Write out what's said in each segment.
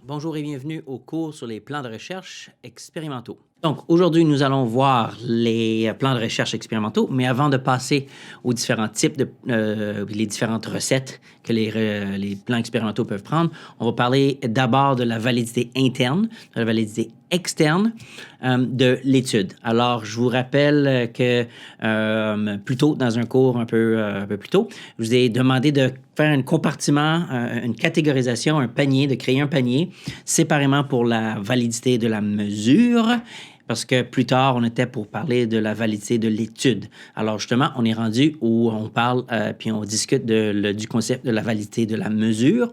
Bonjour et bienvenue au cours sur les plans de recherche expérimentaux. Donc, aujourd'hui, nous allons voir les plans de recherche expérimentaux, mais avant de passer aux différents types les différentes recettes que les plans expérimentaux peuvent prendre, on va parler d'abord de la validité interne, de la validité externe de l'étude. Alors, je vous rappelle que plus tôt, dans un cours un peu plus tôt, je vous ai demandé de faire un compartiment, une catégorisation, un panier, de créer un panier séparément pour la validité de la mesure, parce que plus tard, on était pour parler de la validité de l'étude. Alors justement, on est rendu où on parle, puis on discute du concept de la validité de la mesure.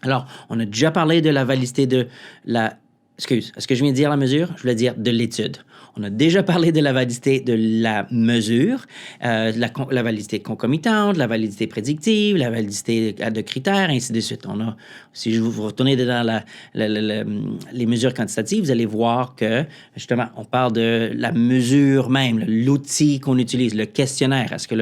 Alors, on a déjà parlé de la validité de la... Excuse, est-ce que je viens de dire la mesure? Je voulais dire de l'étude. On a déjà parlé de la validité de la mesure, la validité concomitante, la validité prédictive, la validité de critères, ainsi de suite. Si je vous retournez dans les mesures quantitatives, vous allez voir que, justement, on parle de la mesure même, l'outil qu'on utilise, le questionnaire. Est-ce que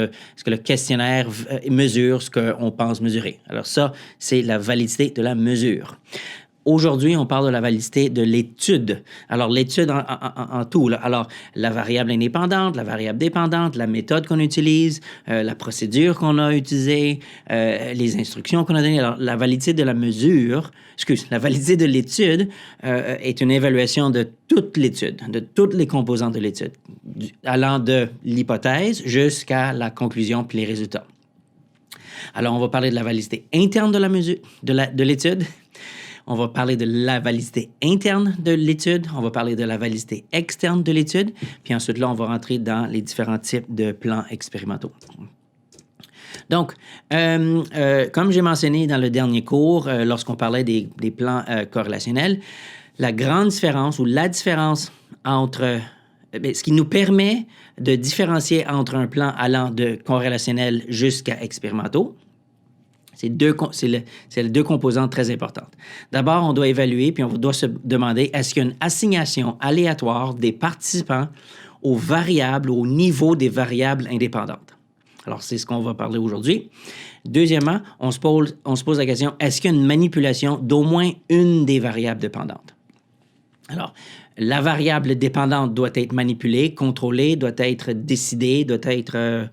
le questionnaire mesure ce qu'on pense mesurer? Alors ça, c'est la validité de la mesure. Aujourd'hui, on parle de la validité de l'étude. Alors, l'étude en tout. Là. Alors, la variable indépendante, la variable dépendante, la méthode qu'on utilise, la procédure qu'on a utilisée, les instructions qu'on a données. Alors, la validité de la mesure, la validité de l'étude est une évaluation de toute l'étude, de toutes les composantes de l'étude, allant de l'hypothèse jusqu'à la conclusion puis les résultats. Alors, on va parler de la validité interne de la mesure, de l'étude. On va parler de la validité interne de l'étude, on va parler de la validité externe de l'étude, puis ensuite là, on va rentrer dans les différents types de plans expérimentaux. Donc, comme j'ai mentionné dans le dernier cours, lorsqu'on parlait des plans corrélationnels, la grande différence ou la différence entre... ce qui nous permet de différencier entre un plan allant de corrélationnel jusqu'à expérimentaux, c'est les deux composantes très importantes. D'abord, on doit évaluer, puis on doit se demander, est-ce qu'il y a une assignation aléatoire des participants aux variables, au niveau des variables indépendantes? Alors, c'est ce qu'on va parler aujourd'hui. Deuxièmement, on se pose la question, est-ce qu'il y a une manipulation d'au moins une des variables dépendantes? Alors, la variable dépendante doit être manipulée, contrôlée, doit être décidée, doit être...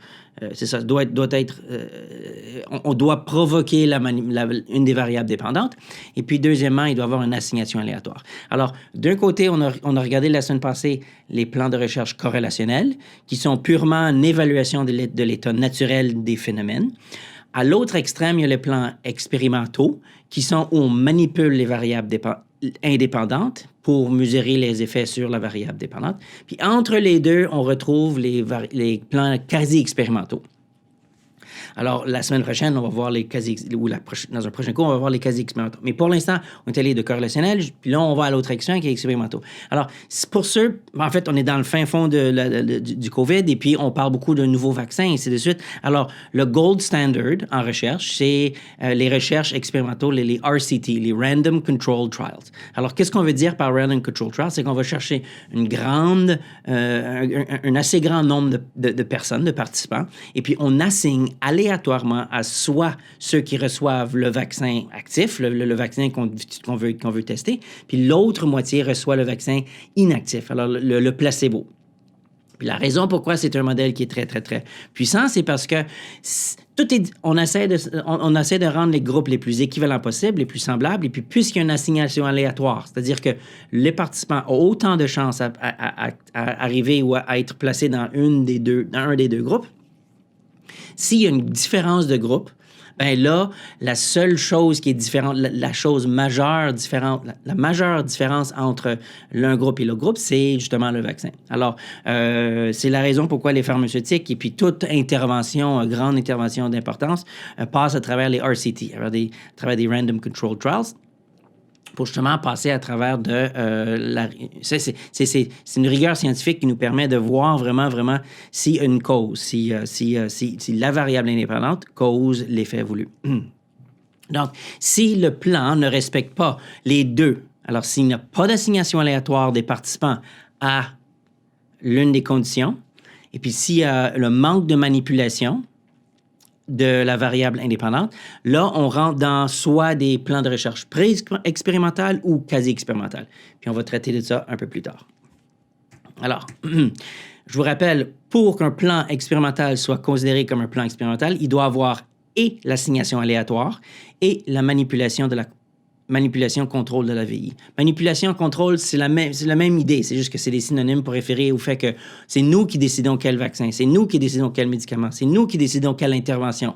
on doit provoquer une des variables dépendantes. Et puis, deuxièmement, il doit y avoir une assignation aléatoire. Alors, d'un côté, on a regardé la semaine passée les plans de recherche corrélationnels, qui sont purement une évaluation de l'état naturel des phénomènes. À l'autre extrême, il y a les plans expérimentaux, qui sont où on manipule les variables indépendantes pour mesurer les effets sur la variable dépendante. Puis entre les deux, on retrouve les plans quasi-expérimentaux. Alors, la semaine prochaine, on va voir les dans un prochain cours, on va voir les quasi-expérimentaux. Mais pour l'instant, on est allé de corrélationnel, puis là, on va à l'autre extrême qui est expérimentaux. Alors, pour ceux, en fait, on est dans le fin fond du COVID, et puis on parle beaucoup de nouveaux vaccins, et ainsi de suite. Alors, le gold standard en recherche, c'est les recherches expérimentaux, les RCT, les Random Controlled Trials. Alors, qu'est-ce qu'on veut dire par Random Controlled Trials? C'est qu'on va chercher un assez grand nombre de personnes, de participants, et puis on assigne aléatoirement à soit ceux qui reçoivent le vaccin actif, le vaccin qu'on veut tester, puis l'autre moitié reçoit le vaccin inactif, alors le placebo. Puis la raison pourquoi c'est un modèle qui est très, très, très puissant, c'est parce que on essaie de rendre les groupes les plus équivalents possibles, les plus semblables, et puis puisqu'il y a une assignation aléatoire, c'est-à-dire que les participants ont autant de chances à arriver ou à être placés dans un des deux groupes, s'il y a une différence de groupe, ben là, la seule chose qui est différente, la chose majeure différente, la majeure différence entre l'un groupe et l'autre groupe, c'est justement le vaccin. Alors, c'est la raison pourquoi les pharmaceutiques et puis toute intervention, grande intervention d'importance, passe à travers les RCT, à travers des Random Controlled Trials, pour justement passer à travers c'est une rigueur scientifique qui nous permet de voir vraiment, vraiment si une cause, si la variable indépendante cause l'effet voulu. Donc, si le plan ne respecte pas les deux, alors s'il n'y a pas d'assignation aléatoire des participants à l'une des conditions, et puis s'il y a le manque de manipulation, de la variable indépendante, là, on rentre dans soit des plans de recherche pré-expérimental ou quasi-expérimental. Puis on va traiter de ça un peu plus tard. Alors, je vous rappelle, pour qu'un plan expérimental soit considéré comme un plan expérimental, il doit avoir et l'assignation aléatoire et la manipulation contrôle de la VI. Manipulation, contrôle, c'est la même idée. C'est juste que c'est des synonymes pour référer au fait que c'est nous qui décidons quel vaccin, c'est nous qui décidons quel médicament, c'est nous qui décidons quelle intervention.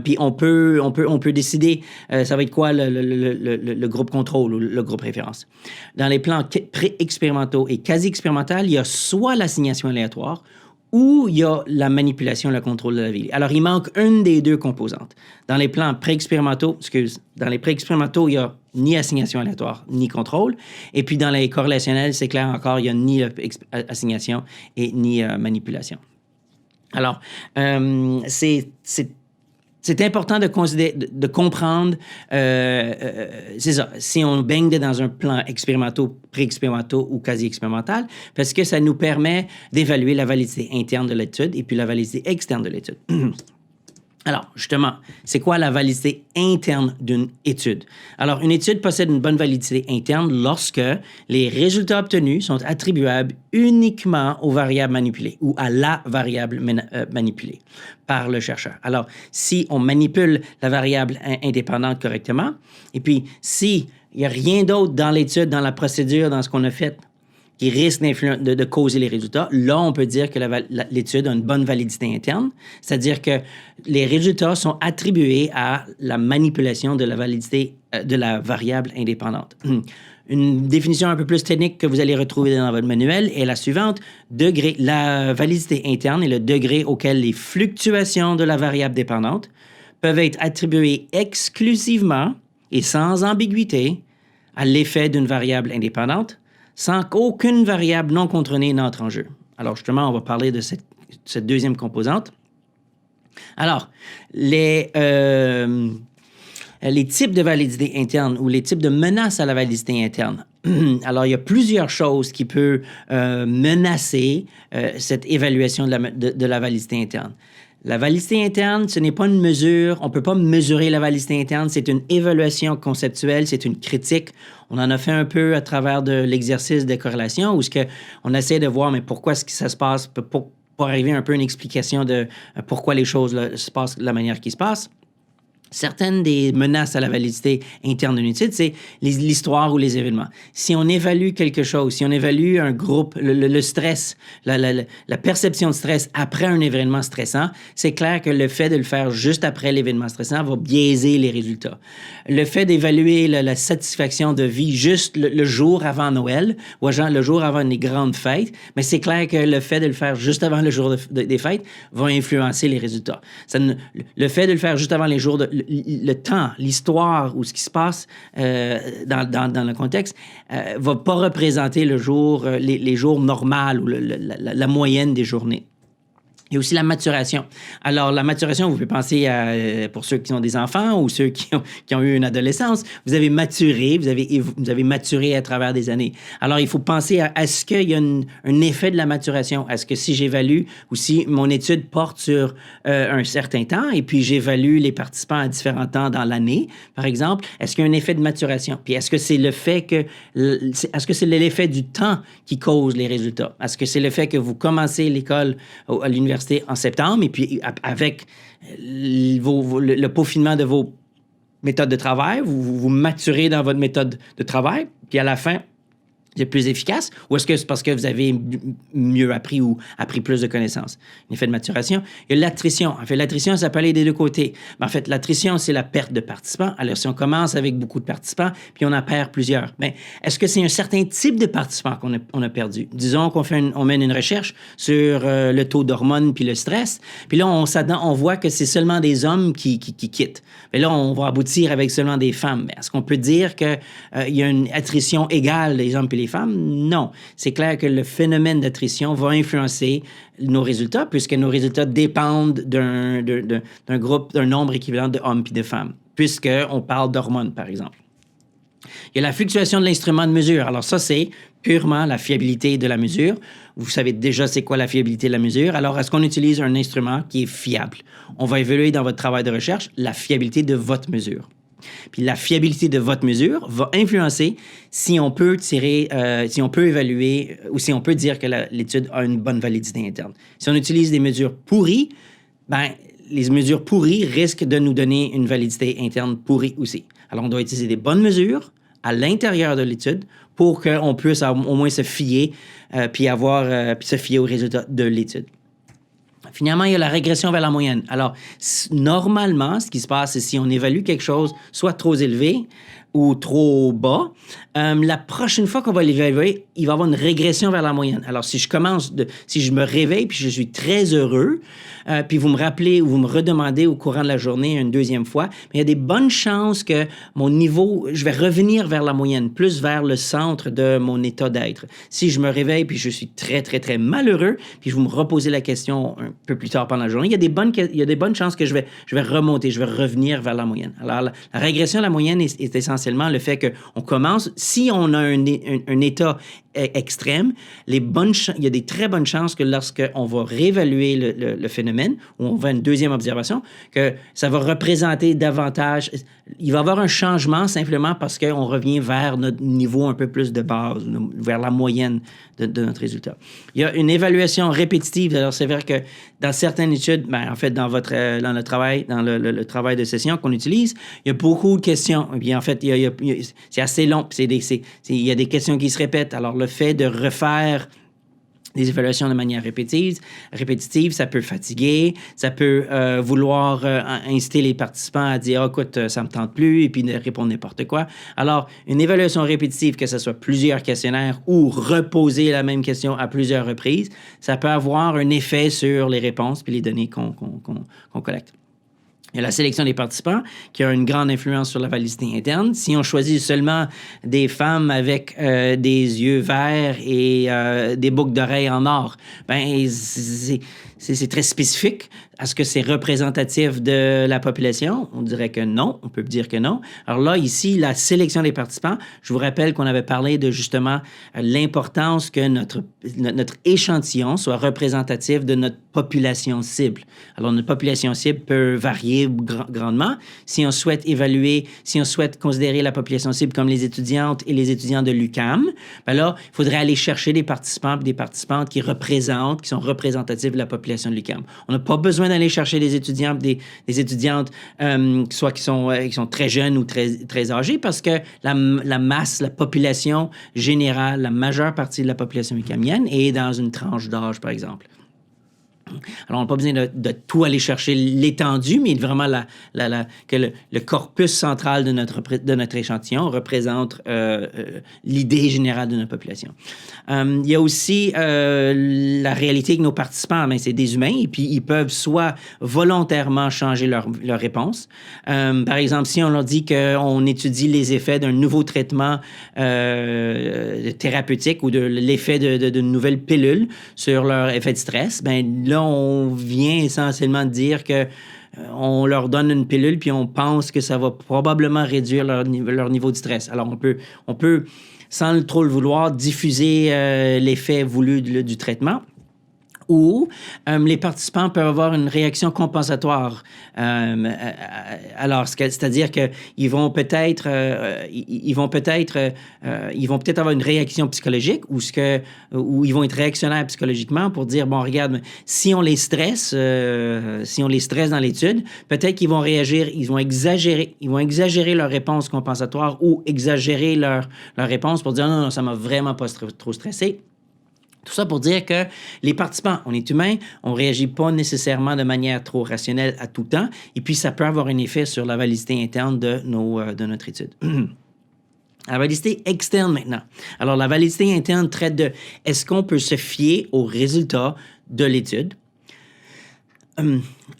Puis on peut décider, ça va être quoi le groupe contrôle ou le groupe référence. Dans les plans pré-expérimentaux et quasi-expérimentaux, il y a soit l'assignation aléatoire ou il y a la manipulation, le contrôle de la vie. Alors, il manque une des deux composantes. Dans les plans pré-expérimentaux, il n'y a ni assignation aléatoire, ni contrôle. Et puis, dans les corrélationnels, c'est clair encore, il n'y a ni assignation et ni manipulation. Alors, c'est important de comprendre, c'est ça, si on baigne dans un plan expérimental, pré-expérimental ou quasi-expérimental, parce que ça nous permet d'évaluer la validité interne de l'étude et puis la validité externe de l'étude. Alors, justement, c'est quoi la validité interne d'une étude? Alors, une étude possède une bonne validité interne lorsque les résultats obtenus sont attribuables uniquement aux variables manipulées ou à la variable manipulée par le chercheur. Alors, si on manipule la variable indépendante correctement, et puis s'il n'y a rien d'autre dans l'étude, dans la procédure, dans ce qu'on a fait, qui risque de causer les résultats, là, on peut dire que l'étude a une bonne validité interne, c'est-à-dire que les résultats sont attribués à la manipulation de la validité de la variable indépendante. Une définition un peu plus technique que vous allez retrouver dans votre manuel est la suivante. La validité interne est le degré auquel les fluctuations de la variable dépendante peuvent être attribuées exclusivement et sans ambiguïté à l'effet d'une variable indépendante, sans qu'aucune variable non contrôlée n'entre en jeu. Alors, justement, on va parler de cette deuxième composante. Alors, les types de validité interne ou les types de menaces à la validité interne. Alors, il y a plusieurs choses qui peuvent menacer cette évaluation de la validité interne. La validité interne, ce n'est pas une mesure, on ne peut pas mesurer la validité interne, c'est une évaluation conceptuelle, c'est une critique. On en a fait un peu à travers de l'exercice de corrélation où on essaie de voir mais pourquoi est-ce que ça se passe, pour arriver un peu à une explication de pourquoi les choses se passent de la manière qui se passe. Certaines des menaces à la validité interne d'une étude, c'est l'histoire ou les événements. Si on évalue quelque chose, si on évalue un groupe, le stress, la perception de stress après un événement stressant, c'est clair que le fait de le faire juste après l'événement stressant va biaiser les résultats. Le fait d'évaluer la satisfaction de vie juste le jour avant Noël ou le jour avant les grandes fêtes, mais c'est clair que le fait de le faire juste avant le jour des fêtes va influencer les résultats. Le fait de le faire juste avant les jours le temps, l'histoire ou ce qui se passe dans le contexte va pas représenter le jour, les jours normaux ou la moyenne des journées. Il y a aussi la maturation. Alors, la maturation, vous pouvez penser à, pour ceux qui ont des enfants ou ceux qui ont eu une adolescence, vous avez maturé, vous avez maturé à travers des années. Alors, il faut penser à est-ce qu'il y a un effet de la maturation? Est-ce que si j'évalue ou si mon étude porte sur un certain temps et puis j'évalue les participants à différents temps dans l'année, par exemple, est-ce qu'il y a un effet de maturation? Puis est-ce que c'est est-ce que c'est l'effet du temps qui cause les résultats? Est-ce que c'est le fait que vous commencez l'école à l'université en septembre, et puis avec le peaufinement de vos méthodes de travail, vous maturez dans votre méthode de travail, puis à la fin, vous êtes plus efficace, ou est-ce que c'est parce que vous avez mieux appris ou appris plus de connaissances? Un effet de maturation. Il y a l'attrition. En fait, l'attrition, ça peut aller des deux côtés. Mais en fait, l'attrition, c'est la perte de participants. Alors, si on commence avec beaucoup de participants, puis on en perd plusieurs, mais est-ce que c'est un certain type de participants qu'on a perdu? Disons on mène une recherche sur le taux d'hormones puis le stress, puis là, on voit que c'est seulement des hommes qui quittent. Mais là, on va aboutir avec seulement des femmes. Est-ce qu'on peut dire qu'il y a une attrition égale des hommes et les femmes? Non. C'est clair que le phénomène d'attrition va influencer nos résultats puisque nos résultats dépendent d'un nombre équivalent d'hommes et de femmes, puisqu'on parle d'hormones, par exemple. Il y a la fluctuation de l'instrument de mesure. Alors ça, c'est purement la fiabilité de la mesure. Vous savez déjà c'est quoi la fiabilité de la mesure. Alors, est-ce qu'on utilise un instrument qui est fiable? On va évaluer dans votre travail de recherche la fiabilité de votre mesure. Puis la fiabilité de votre mesure va influencer si on peut si on peut évaluer ou si on peut dire que l'étude a une bonne validité interne. Si on utilise des mesures pourries, ben les mesures pourries risquent de nous donner une validité interne pourrie aussi. Alors, on doit utiliser des bonnes mesures à l'intérieur de l'étude pour qu'on puisse au moins se fier puis se fier aux résultats de l'étude. Finalement, il y a la régression vers la moyenne. Alors, normalement, ce qui se passe, c'est si on évalue quelque chose soit trop élevé ou trop bas, la prochaine fois qu'on va l'évaluer, il va y avoir une régression vers la moyenne. Alors, si je me réveille puis je suis très heureux, puis vous me rappelez ou vous me redemandez au courant de la journée une deuxième fois, mais il y a des bonnes chances que mon niveau, je vais revenir vers la moyenne, plus vers le centre de mon état d'être. Si je me réveille puis je suis très, très, très malheureux, puis je vous me reposer la question un peu plus tard pendant la journée, il y a des bonnes chances que je vais remonter, je vais revenir vers la moyenne. Alors, la régression à la moyenne est essentiellement le fait qu'on commence, si on a un état extrême, il y a des très bonnes chances que lorsqu'on va réévaluer le phénomène, ou on va à une deuxième observation, que ça va représenter davantage. Il va y avoir un changement simplement parce qu'on revient vers notre niveau un peu plus de base, vers la moyenne de notre résultat. Il y a une évaluation répétitive. Alors, c'est vrai que dans certaines études, en fait, dans le travail de session qu'on utilise, il y a beaucoup de questions. Et puis, en fait, c'est assez long. Puis il y a des questions qui se répètent. Alors, le fait de refaire des évaluations de manière répétitive, ça peut fatiguer, ça peut vouloir inciter les participants à dire « écoute, ça me tente plus » et puis de répondre n'importe quoi. Alors, une évaluation répétitive, que ce soit plusieurs questionnaires ou reposer la même question à plusieurs reprises, ça peut avoir un effet sur les réponses puis les données qu'on collecte. Il y a la sélection des participants qui a une grande influence sur la validité interne. Si on choisit seulement des femmes avec des yeux verts et des boucles d'oreilles en or, c'est très spécifique. Est-ce que c'est représentatif de la population? On dirait que non. On peut dire que non. Alors là, ici, la sélection des participants, je vous rappelle qu'on avait parlé de justement l'importance que notre échantillon soit représentatif de notre population cible. Alors, notre population cible peut varier grandement. Si on souhaite considérer la population cible comme les étudiantes et les étudiants de l'UQAM, là, il faudrait aller chercher des participants et des participantes qui sont représentatifs de la population de l'UQAM. On n'a pas besoin d'aller chercher des étudiants, des étudiantes, soit qui sont très jeunes ou très, très âgés, parce que la masse, la population générale, la majeure partie de la population UQAMienne est dans une tranche d'âge, par exemple. Alors, on n'a pas besoin de tout aller chercher l'étendue, mais vraiment que le corpus central de notre échantillon représente l'idée générale de notre population. Il y a aussi la réalité que nos participants, c'est des humains, et puis ils peuvent soit volontairement changer leur réponse. Par exemple, si on leur dit qu'on étudie les effets d'un nouveau traitement thérapeutique ou de l'effet d'une nouvelle pilule sur leur effet de stress, là, on vient essentiellement dire que on leur donne une pilule puis on pense que ça va probablement réduire leur niveau de stress. Alors, on peut sans trop le vouloir, diffuser l'effet voulu du traitement. Ou les participants peuvent avoir une réaction compensatoire. Alors, c'est-à-dire qu'ils vont peut-être avoir une réaction psychologique ou ils vont être réactionnaires psychologiquement pour dire bon, regarde, si on les stresse dans l'étude, peut-être qu'ils vont réagir, ils vont exagérer leur réponse compensatoire ou exagérer leur réponse pour dire non, ça m'a vraiment pas trop stressé. Tout ça pour dire que les participants, on est humains, on ne réagit pas nécessairement de manière trop rationnelle à tout temps, et puis ça peut avoir un effet sur la validité interne de notre étude. La validité externe maintenant. Alors, la validité interne traite de est-ce qu'on peut se fier aux résultats de l'étude?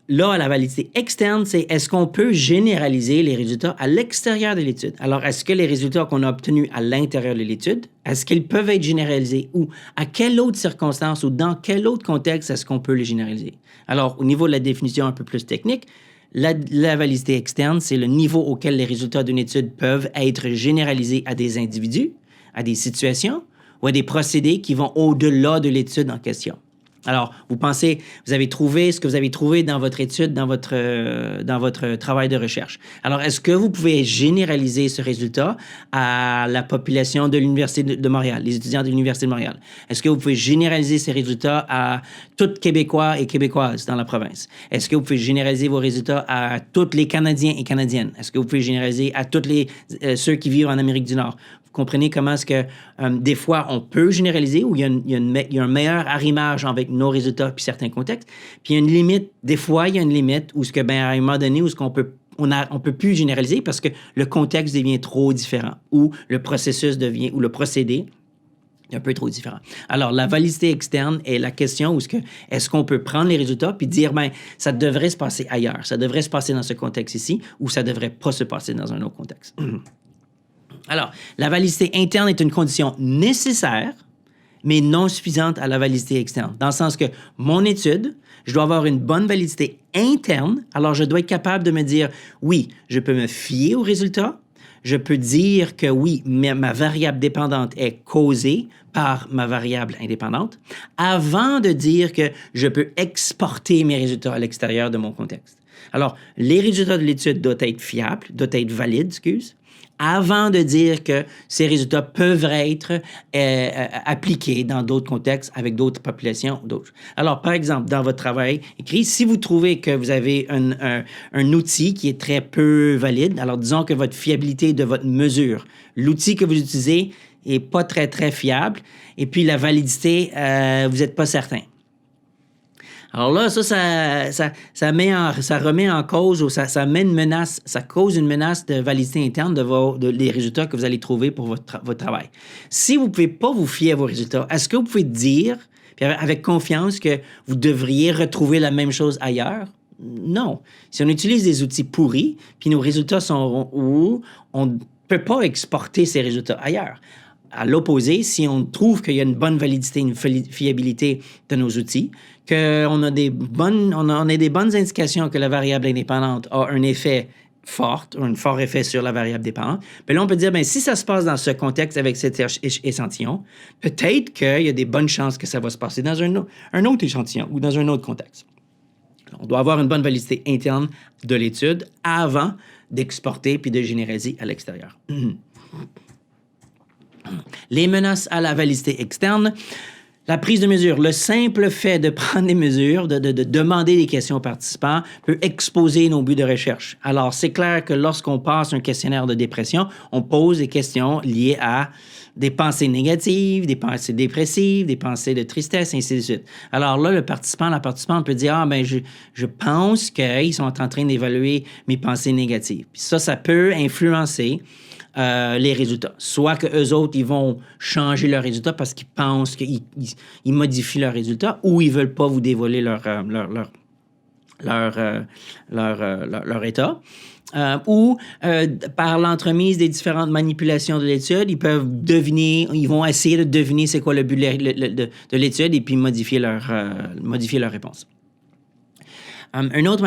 Là, la validité externe, c'est est-ce qu'on peut généraliser les résultats à l'extérieur de l'étude? Alors, est-ce que les résultats qu'on a obtenus à l'intérieur de l'étude, est-ce qu'ils peuvent être généralisés ou à quelle autre circonstance ou dans quel autre contexte est-ce qu'on peut les généraliser? Alors, au niveau de la définition un peu plus technique, La validité externe, c'est le niveau auquel les résultats d'une étude peuvent être généralisés à des individus, à des situations ou à des procédés qui vont au-delà de l'étude en question. Alors, vous pensez, vous avez trouvé ce que vous avez trouvé dans votre étude, dans votre travail de recherche. Alors, est-ce que vous pouvez généraliser ce résultat à la population de l'Université de Montréal, les étudiants de l'Université de Montréal? Est-ce que vous pouvez généraliser ces résultats à tous Québécois et Québécoises dans la province? Est-ce que vous pouvez généraliser vos résultats à tous les Canadiens et Canadiennes? Est-ce que vous pouvez généraliser à tous ceux qui vivent en Amérique du Nord? Vous comprenez comment est-ce que des fois, on peut généraliser ou il y a un meilleur arrimage avec nos résultats puis certains contextes. Puis il y a une limite, des fois, il y a une limite où à un moment donné, où on peut plus généraliser parce que le contexte devient trop différent ou le processus devient, ou le procédé est un peu trop différent. Alors, la validité externe est la question où est-ce qu'on peut prendre les résultats puis dire, ça devrait se passer ailleurs, ça devrait se passer dans ce contexte ici ou ça devrait pas se passer dans un autre contexte. Alors, la validité interne est une condition nécessaire, mais non suffisante à la validité externe. Dans le sens que mon étude, je dois avoir une bonne validité interne, alors je dois être capable de me dire, oui, je peux me fier aux résultats, je peux dire que oui, ma variable dépendante est causée par ma variable indépendante, avant de dire que je peux exporter mes résultats à l'extérieur de mon contexte. Alors, les résultats de l'étude doivent être fiables, doivent être valides, avant de dire que ces résultats peuvent être appliqués dans d'autres contextes, avec d'autres populations, d'autres. Alors, par exemple, dans votre travail écrit, si vous trouvez que vous avez un outil qui est très peu valide, alors disons que votre fiabilité de votre mesure, l'outil que vous utilisez est pas très, très fiable, et puis la validité, vous n'êtes pas certain. Alors là, ça remet en cause ou ça met une menace, ça cause une menace de validité interne des résultats que vous allez trouver pour votre travail. Si vous ne pouvez pas vous fier à vos résultats, est-ce que vous pouvez dire, puis avec confiance, que vous devriez retrouver la même chose ailleurs? Non. Si on utilise des outils pourris, puis nos résultats sont où, on ne peut pas exporter ces résultats ailleurs. À l'opposé, si on trouve qu'il y a une bonne validité, une fiabilité de nos outils, qu'on a des bonnes indications que la variable indépendante a un effet fort, un fort effet sur la variable dépendante, bien là, on peut dire, si ça se passe dans ce contexte avec cet échantillon, peut-être qu'il y a des bonnes chances que ça va se passer dans un autre échantillon ou dans un autre contexte. Alors, on doit avoir une bonne validité interne de l'étude avant d'exporter puis de généraliser à l'extérieur. Les menaces à la validité externe. La prise de mesure, le simple fait de prendre des mesures, de demander des questions aux participants peut exposer nos buts de recherche. Alors, c'est clair que lorsqu'on passe un questionnaire de dépression, on pose des questions liées à des pensées négatives, des pensées dépressives, des pensées de tristesse, et ainsi de suite. Alors là, la participante peut dire, je pense qu'ils sont en train d'évaluer mes pensées négatives. Puis ça peut influencer les résultats. Soit qu'eux autres, ils vont changer leurs résultats parce qu'ils pensent qu'ils modifient leurs résultats ou ils ne veulent pas vous dévoiler leur état. Ou par l'entremise des différentes manipulations de l'étude, ils vont essayer de deviner c'est quoi le but de l'étude et puis modifier leur réponse. Une autre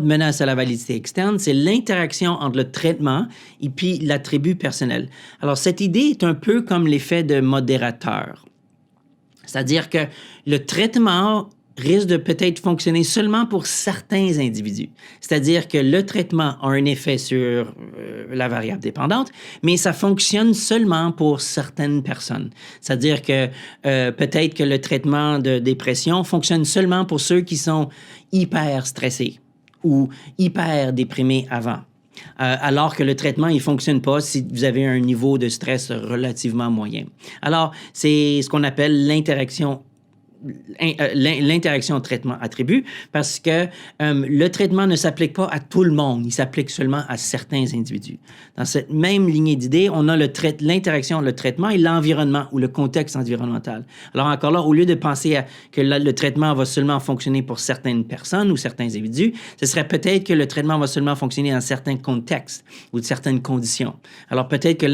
menace à la validité externe, c'est l'interaction entre le traitement et puis l'attribut personnel. Alors, cette idée est un peu comme l'effet de modérateur. C'est-à-dire que le traitement risque de peut-être fonctionner seulement pour certains individus. C'est-à-dire que le traitement a un effet sur la variable dépendante, mais ça fonctionne seulement pour certaines personnes. C'est-à-dire que peut-être que le traitement de dépression fonctionne seulement pour ceux qui sont hyper stressés ou hyper déprimés avant. Alors que le traitement, il ne fonctionne pas si vous avez un niveau de stress relativement moyen. Alors, c'est ce qu'on appelle l'interaction traitement-attribut parce que le traitement ne s'applique pas à tout le monde, il s'applique seulement à certains individus. Dans cette même lignée d'idées, on a l'interaction, le traitement et l'environnement ou le contexte environnemental. Alors encore là, au lieu de penser que le traitement va seulement fonctionner pour certaines personnes ou certains individus, ce serait peut-être que le traitement va seulement fonctionner dans certains contextes ou de certaines conditions. Alors peut-être que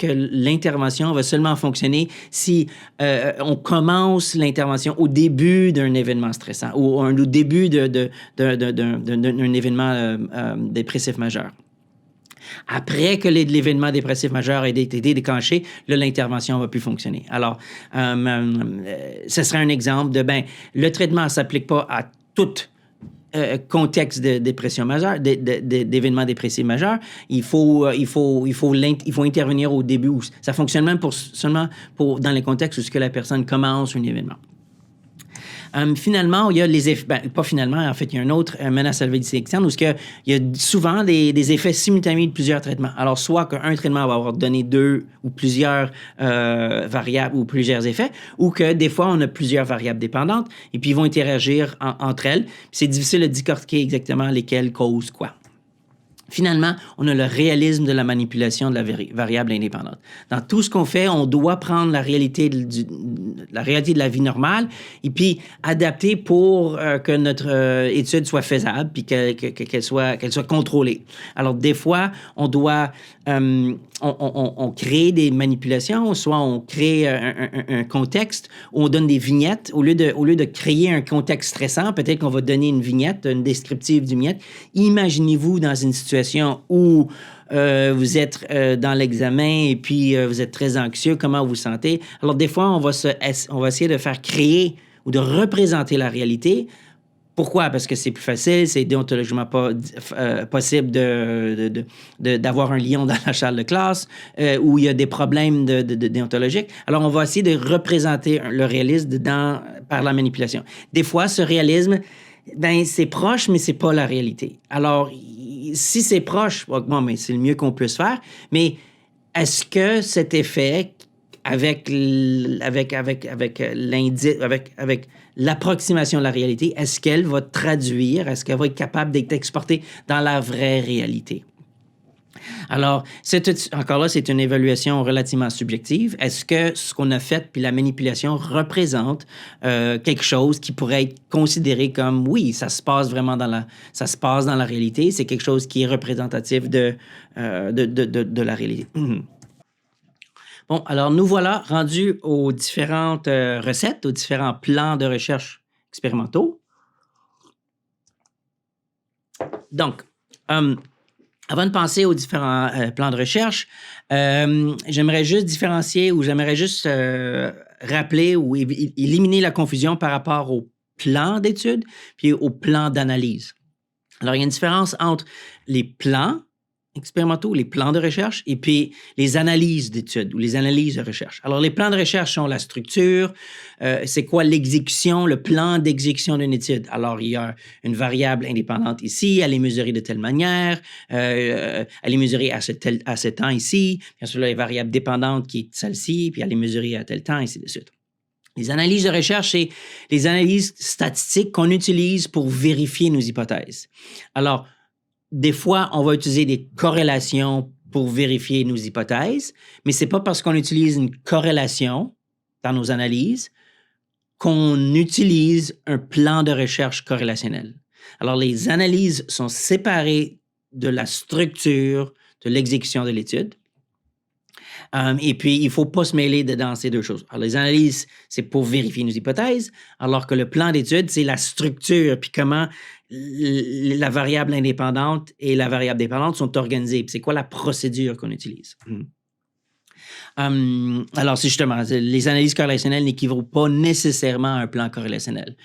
l'intervention va seulement fonctionner si on commence commence l'intervention au début d'un événement stressant ou au début d'un événement dépressif majeur. Après que l'événement dépressif majeur ait été déclenché, là, l'intervention va plus fonctionner. Alors, ce serait un exemple de, le traitement ne s'applique pas à tout contexte de dépression majeure, d'événements dépressifs majeurs. Il faut intervenir au début. Ça fonctionne même seulement dans les contextes où la personne commence un événement. Finalement, il y a les effets, pas finalement, en fait, il y a un autre menace à la vie externe où il y a souvent des effets simultanés de plusieurs traitements. Alors, soit qu'un traitement va avoir donné 2 ou plusieurs variables ou plusieurs effets, ou que des fois, on a plusieurs variables dépendantes et puis ils vont interagir entre elles. Puis c'est difficile de décortiquer exactement lesquelles causent quoi. Finalement, on a le réalisme de la manipulation de la variable indépendante. Dans tout ce qu'on fait, on doit prendre la réalité de la vie normale et puis adapter pour que notre étude soit faisable puis qu'elle soit contrôlée. Alors, des fois, on doit... on crée des manipulations, soit on crée un contexte où on donne des vignettes. Au lieu de créer un contexte stressant, peut-être qu'on va donner une vignette, une descriptive d'une vignette. Imaginez-vous dans une situation où vous êtes dans l'examen et puis vous êtes très anxieux, comment vous vous sentez. Alors, des fois, on va essayer de faire créer ou de représenter la réalité. Pourquoi? Parce que c'est plus facile, c'est déontologiquement pas possible d'avoir un lion dans la salle de classe où il y a des problèmes déontologiques. Alors, on va essayer de représenter le réalisme par la manipulation. Des fois, ce réalisme, c'est proche, mais c'est pas la réalité. Alors, si c'est proche, mais c'est le mieux qu'on puisse faire, mais est-ce que cet effet avec l'approximation de la réalité, est-ce qu'elle va traduire, est-ce qu'elle va être capable d'être exportée dans la vraie réalité? Alors, encore là, c'est une évaluation relativement subjective. Est-ce que ce qu'on a fait puis la manipulation représente quelque chose qui pourrait être considéré comme, oui, ça se passe dans la réalité, c'est quelque chose qui est représentatif de la réalité. Bon, alors nous voilà rendus aux différentes recettes, aux différents plans de recherche expérimentaux. Donc, avant de penser aux différents plans de recherche, j'aimerais juste différencier ou j'aimerais juste rappeler ou éliminer la confusion par rapport au plan d'étude puis au plan d'analyse. Alors, il y a une différence entre les plans expérimentaux, les plans de recherche, et puis les analyses d'études ou les analyses de recherche. Alors, les plans de recherche sont la structure, c'est quoi l'exécution, le plan d'exécution d'une étude. Alors, il y a une variable indépendante ici, elle est mesurée de telle manière, elle est mesurée à ce temps ici, bien sûr, là, les variables dépendantes qui est celle-ci, puis elle est mesurée à tel temps, et ainsi de suite. Les analyses de recherche, c'est les analyses statistiques qu'on utilise pour vérifier nos hypothèses. Alors, des fois, on va utiliser des corrélations pour vérifier nos hypothèses, mais ce n'est pas parce qu'on utilise une corrélation dans nos analyses qu'on utilise un plan de recherche corrélationnel. Alors, les analyses sont séparées de la structure de l'exécution de l'étude. Et puis, il ne faut pas se mêler dans ces deux choses. Alors, les analyses, c'est pour vérifier nos hypothèses, alors que le plan d'étude, c'est la structure, puis comment la variable indépendante et la variable dépendante sont organisées. Puis c'est quoi la procédure qu'on utilise? Alors, c'est justement, les analyses corrélationnelles n'équivaut pas nécessairement à un plan corrélationnel.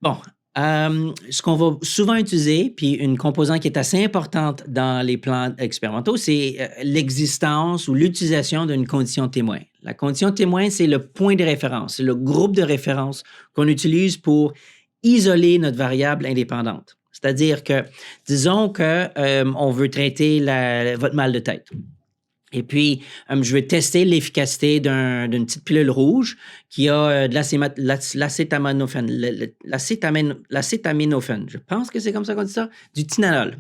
Bon. Ce qu'on va souvent utiliser, puis une composante qui est assez importante dans les plans expérimentaux, c'est l'existence ou l'utilisation d'une condition témoin. La condition témoin, c'est le point de référence, c'est le groupe de référence qu'on utilise pour isoler notre variable indépendante. C'est-à-dire que, disons qu'on veut traiter votre mal de tête. Et puis, je vais tester l'efficacité d'une petite pilule rouge qui a de l'acétaminophène. L'acétaminophène, je pense que c'est comme ça qu'on dit ça, du Tylenol.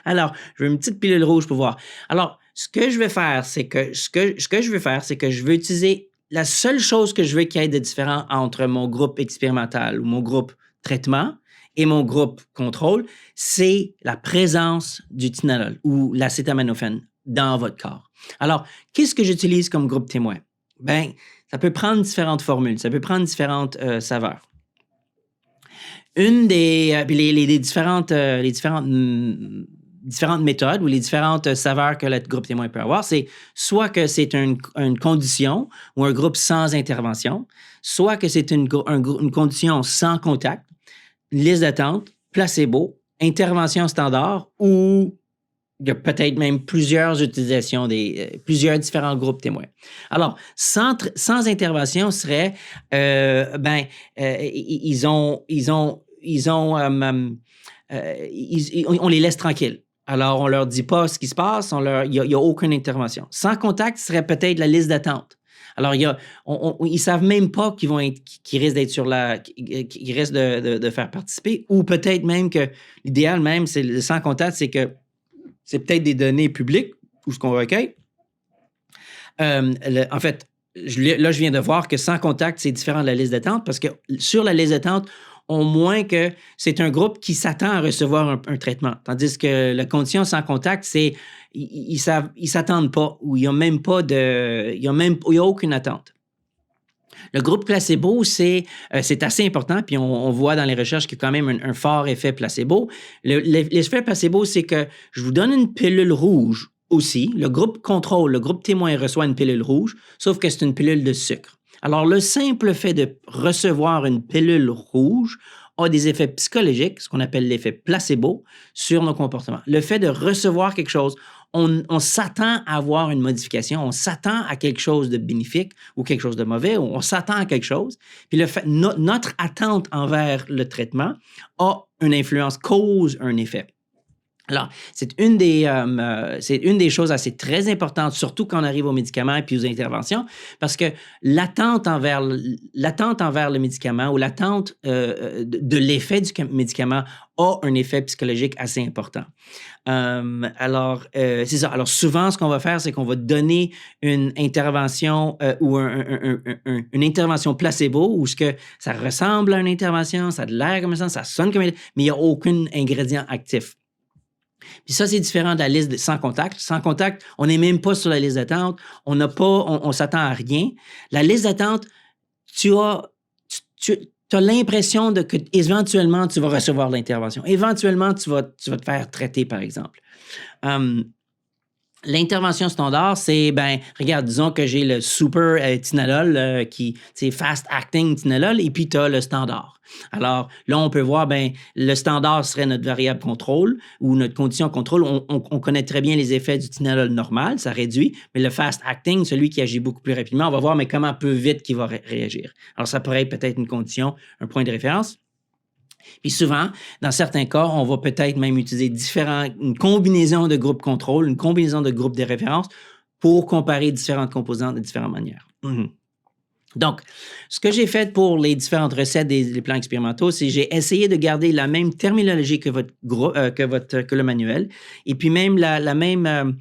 Alors, je veux une petite pilule rouge pour voir. Alors, ce que je vais faire, c'est que je vais utiliser la seule chose que je veux qu'il y ait de différent entre mon groupe expérimental ou mon groupe traitement et mon groupe contrôle, c'est la présence du Tylenol ou l'acétaminophène dans votre corps. Alors, qu'est-ce que j'utilise comme groupe témoin? Ben, ça peut prendre différentes formules, ça peut prendre différentes saveurs. Une des puis différentes méthodes ou les différentes saveurs que le groupe témoin peut avoir, c'est soit que c'est une condition ou un groupe sans intervention, soit que c'est une condition sans contact, liste d'attente, placebo, intervention standard ou il y a peut-être même plusieurs utilisations plusieurs différents groupes témoins. Alors, sans intervention serait, on les laisse tranquilles. Alors, on leur dit pas ce qui se passe, il n'y a aucune intervention. Sans contact serait peut-être la liste d'attente. Alors, ils savent même pas qu'ils risquent d'être qu'ils risquent de faire participer, ou peut-être même que l'idéal même, c'est sans contact, c'est que c'est peut-être des données publiques ou ce qu'on recueille. En fait, je viens de voir que sans contact, c'est différent de la liste d'attente parce que sur la liste d'attente, au moins que c'est un groupe qui s'attend à recevoir un traitement. Tandis que la condition sans contact, c'est ils s'attendent pas ou il n'y a même pas il y a aucune attente. Le groupe placebo, c'est assez important, puis on voit dans les recherches qu'il y a quand même un fort effet placebo. L'effet placebo, c'est que je vous donne une pilule rouge aussi. Le groupe contrôle, le groupe témoin reçoit une pilule rouge, sauf que c'est une pilule de sucre. Alors, le simple fait de recevoir une pilule rouge a des effets psychologiques, ce qu'on appelle l'effet placebo, sur nos comportements. Le fait de recevoir quelque chose, on s'attend à avoir une modification, on s'attend à quelque chose de bénéfique ou quelque chose de mauvais, ou on s'attend à quelque chose. Puis notre attente envers le traitement a une influence, cause un effet. Alors, c'est une des choses assez très importantes, surtout quand on arrive aux médicaments et puis aux interventions, parce que l'attente envers le médicament ou l'attente de l'effet du médicament a un effet psychologique assez important. C'est ça. Alors, souvent, ce qu'on va faire, c'est qu'on va donner une intervention ou une intervention placebo où ça ressemble à une intervention, ça a de l'air comme ça sonne comme mais il n'y a aucun ingrédient actif. Puis ça, c'est différent de la liste sans contact. Sans contact, on n'est même pas sur la liste d'attente. On s'attend à rien. La liste d'attente, tu as l'impression que éventuellement, tu vas recevoir l'intervention. Éventuellement, tu vas te faire traiter, par exemple. L'intervention standard, c'est, regarde, disons que j'ai le super Tylenol c'est fast-acting Tylenol, et puis tu as le standard. Alors là, on peut voir, le standard serait notre variable contrôle ou notre condition contrôle. On connaît très bien les effets du Tylenol normal, ça réduit, mais le fast-acting, celui qui agit beaucoup plus rapidement, on va voir, comment peu vite qu'il va réagir. Alors ça pourrait être peut-être une condition, un point de référence. Puis souvent, dans certains cas, on va peut-être même utiliser une combinaison de groupes contrôle, une combinaison de groupes de référence pour comparer différentes composantes de différentes manières. Donc, ce que j'ai fait pour les différentes recettes des plans expérimentaux, c'est que j'ai essayé de garder la même terminologie que que le manuel, et puis même la même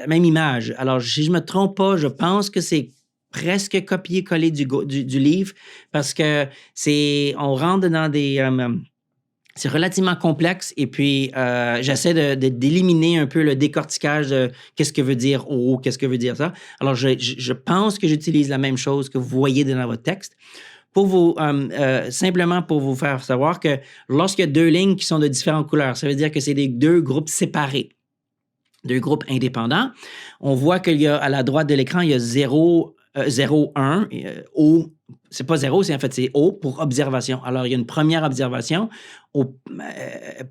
image. Alors, si je ne me trompe pas, je pense que c'est presque copier-coller du livre parce que on rentre dans c'est relativement complexe et puis j'essaie d'éliminer un peu le décortiquage de qu'est-ce que veut dire qu'est-ce que veut dire ça. Alors, je pense que j'utilise la même chose que vous voyez dans votre texte simplement pour vous faire savoir que lorsqu'il y a deux lignes qui sont de différentes couleurs, ça veut dire que c'est des deux groupes séparés, deux groupes indépendants. On voit qu'il y a à la droite de l'écran, il y a 0, 1, O, c'est pas 0, c'est O pour observation. Alors, il y a une première observation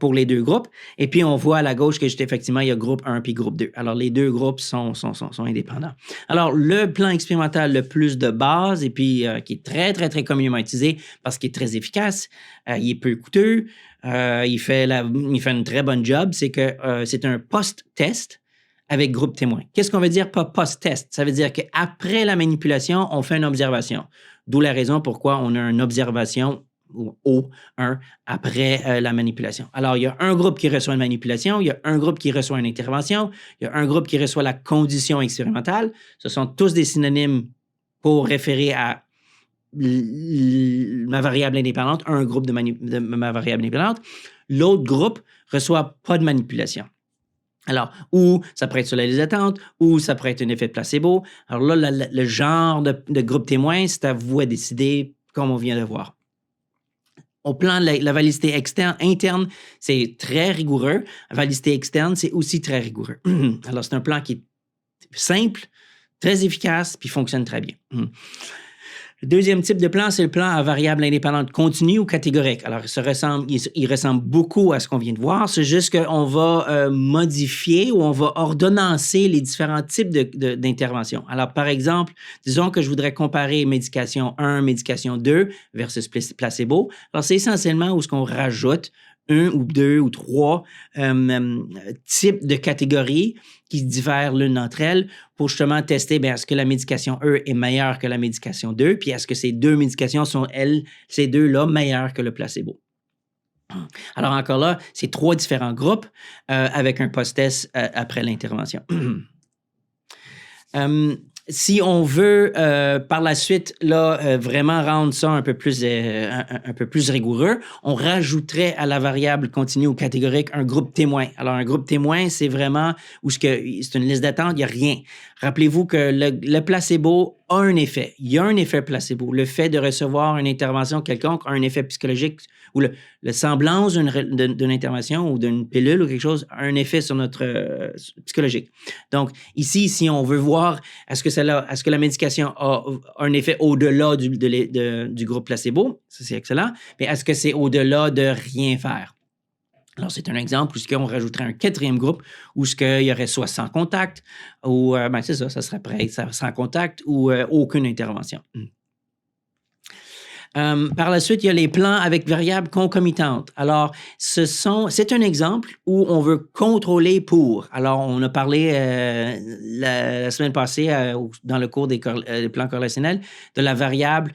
pour les deux groupes, et puis on voit à la gauche que effectivement, il y a groupe 1 puis groupe 2. Alors, les deux groupes sont indépendants. Alors, le plan expérimental le plus de base, et puis qui est très, très, très communément utilisé parce qu'il est très efficace, il est peu coûteux, il fait une très bonne job, c'est que c'est un post-test avec groupe témoin. Qu'est-ce qu'on veut dire par post-test? Ça veut dire qu'après la manipulation, on fait une observation. D'où la raison pourquoi on a une observation ou O1 après la manipulation. Alors, il y a un groupe qui reçoit une manipulation, il y a un groupe qui reçoit une intervention, il y a un groupe qui reçoit la condition expérimentale. Ce sont tous des synonymes pour référer à ma variable indépendante, un groupe de ma variable indépendante. L'autre groupe ne reçoit pas de manipulation. Alors, ou ça pourrait être sur la liste d'attente, ou ça pourrait être un effet de placebo. Alors là, le genre de groupe témoin, c'est à vous à décider, comme on vient de voir. Au plan de la validité interne, c'est très rigoureux. La validité externe, c'est aussi très rigoureux. Alors, c'est un plan qui est simple, très efficace, puis fonctionne très bien. Le deuxième type de plan, c'est le plan à variable indépendante continue ou catégorique. Alors, il ressemble beaucoup à ce qu'on vient de voir. C'est juste qu'on va modifier ou on va ordonnancer les différents types d'interventions. Alors, par exemple, disons que je voudrais comparer médication 1, médication 2 versus placebo. Alors, c'est essentiellement où ce qu'on rajoute un ou deux ou trois types de catégories qui diffèrent l'une d'entre elles pour justement tester, bien, est-ce que la médication E est meilleure que la médication 2, puis est-ce que ces deux médications sont, ces deux-là, meilleures que le placebo. Alors encore là, c'est trois différents groupes avec un post-test après l'intervention. Si on veut par la suite là vraiment rendre ça un peu plus rigoureux, on rajouterait à la variable continue ou catégorique un groupe témoin. Alors un groupe témoin, c'est vraiment où c'est une liste d'attente, il n'y a rien. Rappelez-vous que le placebo a un effet. Il y a un effet placebo. Le fait de recevoir une intervention quelconque a un effet psychologique ou le semblance d'une intervention ou d'une pilule ou quelque chose a un effet sur notre psychologique. Donc ici, si on veut voir est-ce que la médication a un effet au-delà du groupe placebo, ça c'est excellent, mais est-ce que c'est au-delà de rien faire? Alors, c'est un exemple où on rajouterait un quatrième groupe où il y aurait soit sans contact ou, c'est ça serait prêt, sans contact ou aucune intervention. Par la suite, il y a les plans avec variables concomitantes. Alors, c'est un exemple où on veut contrôler pour. Alors, on a parlé la semaine passée dans le cours des plans corrélationnels de la variable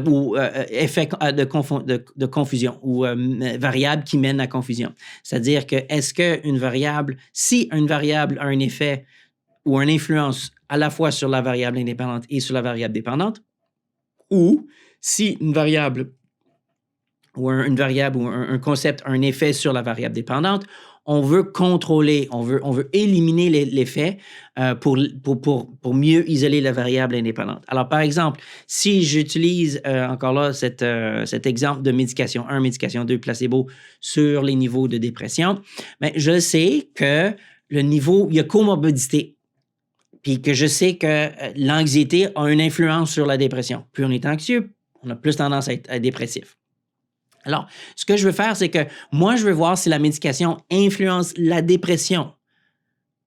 ou effet de confusion ou variable qui mène à confusion. C'est-à-dire que si une variable a un effet ou une influence à la fois sur la variable indépendante et sur la variable dépendante, ou si une variable ou un concept a un effet sur la variable dépendante, on veut contrôler, on veut éliminer l'effet pour mieux isoler la variable indépendante. Alors, par exemple, si j'utilise encore là cet exemple de médication 1, médication 2, placebo sur les niveaux de dépression, bien, je sais que le niveau, il y a comorbidité. Puis que je sais que l'anxiété a une influence sur la dépression. Plus on est anxieux, on a plus tendance à être dépressif. Alors, ce que je veux faire, c'est que moi, je veux voir si la médication influence la dépression,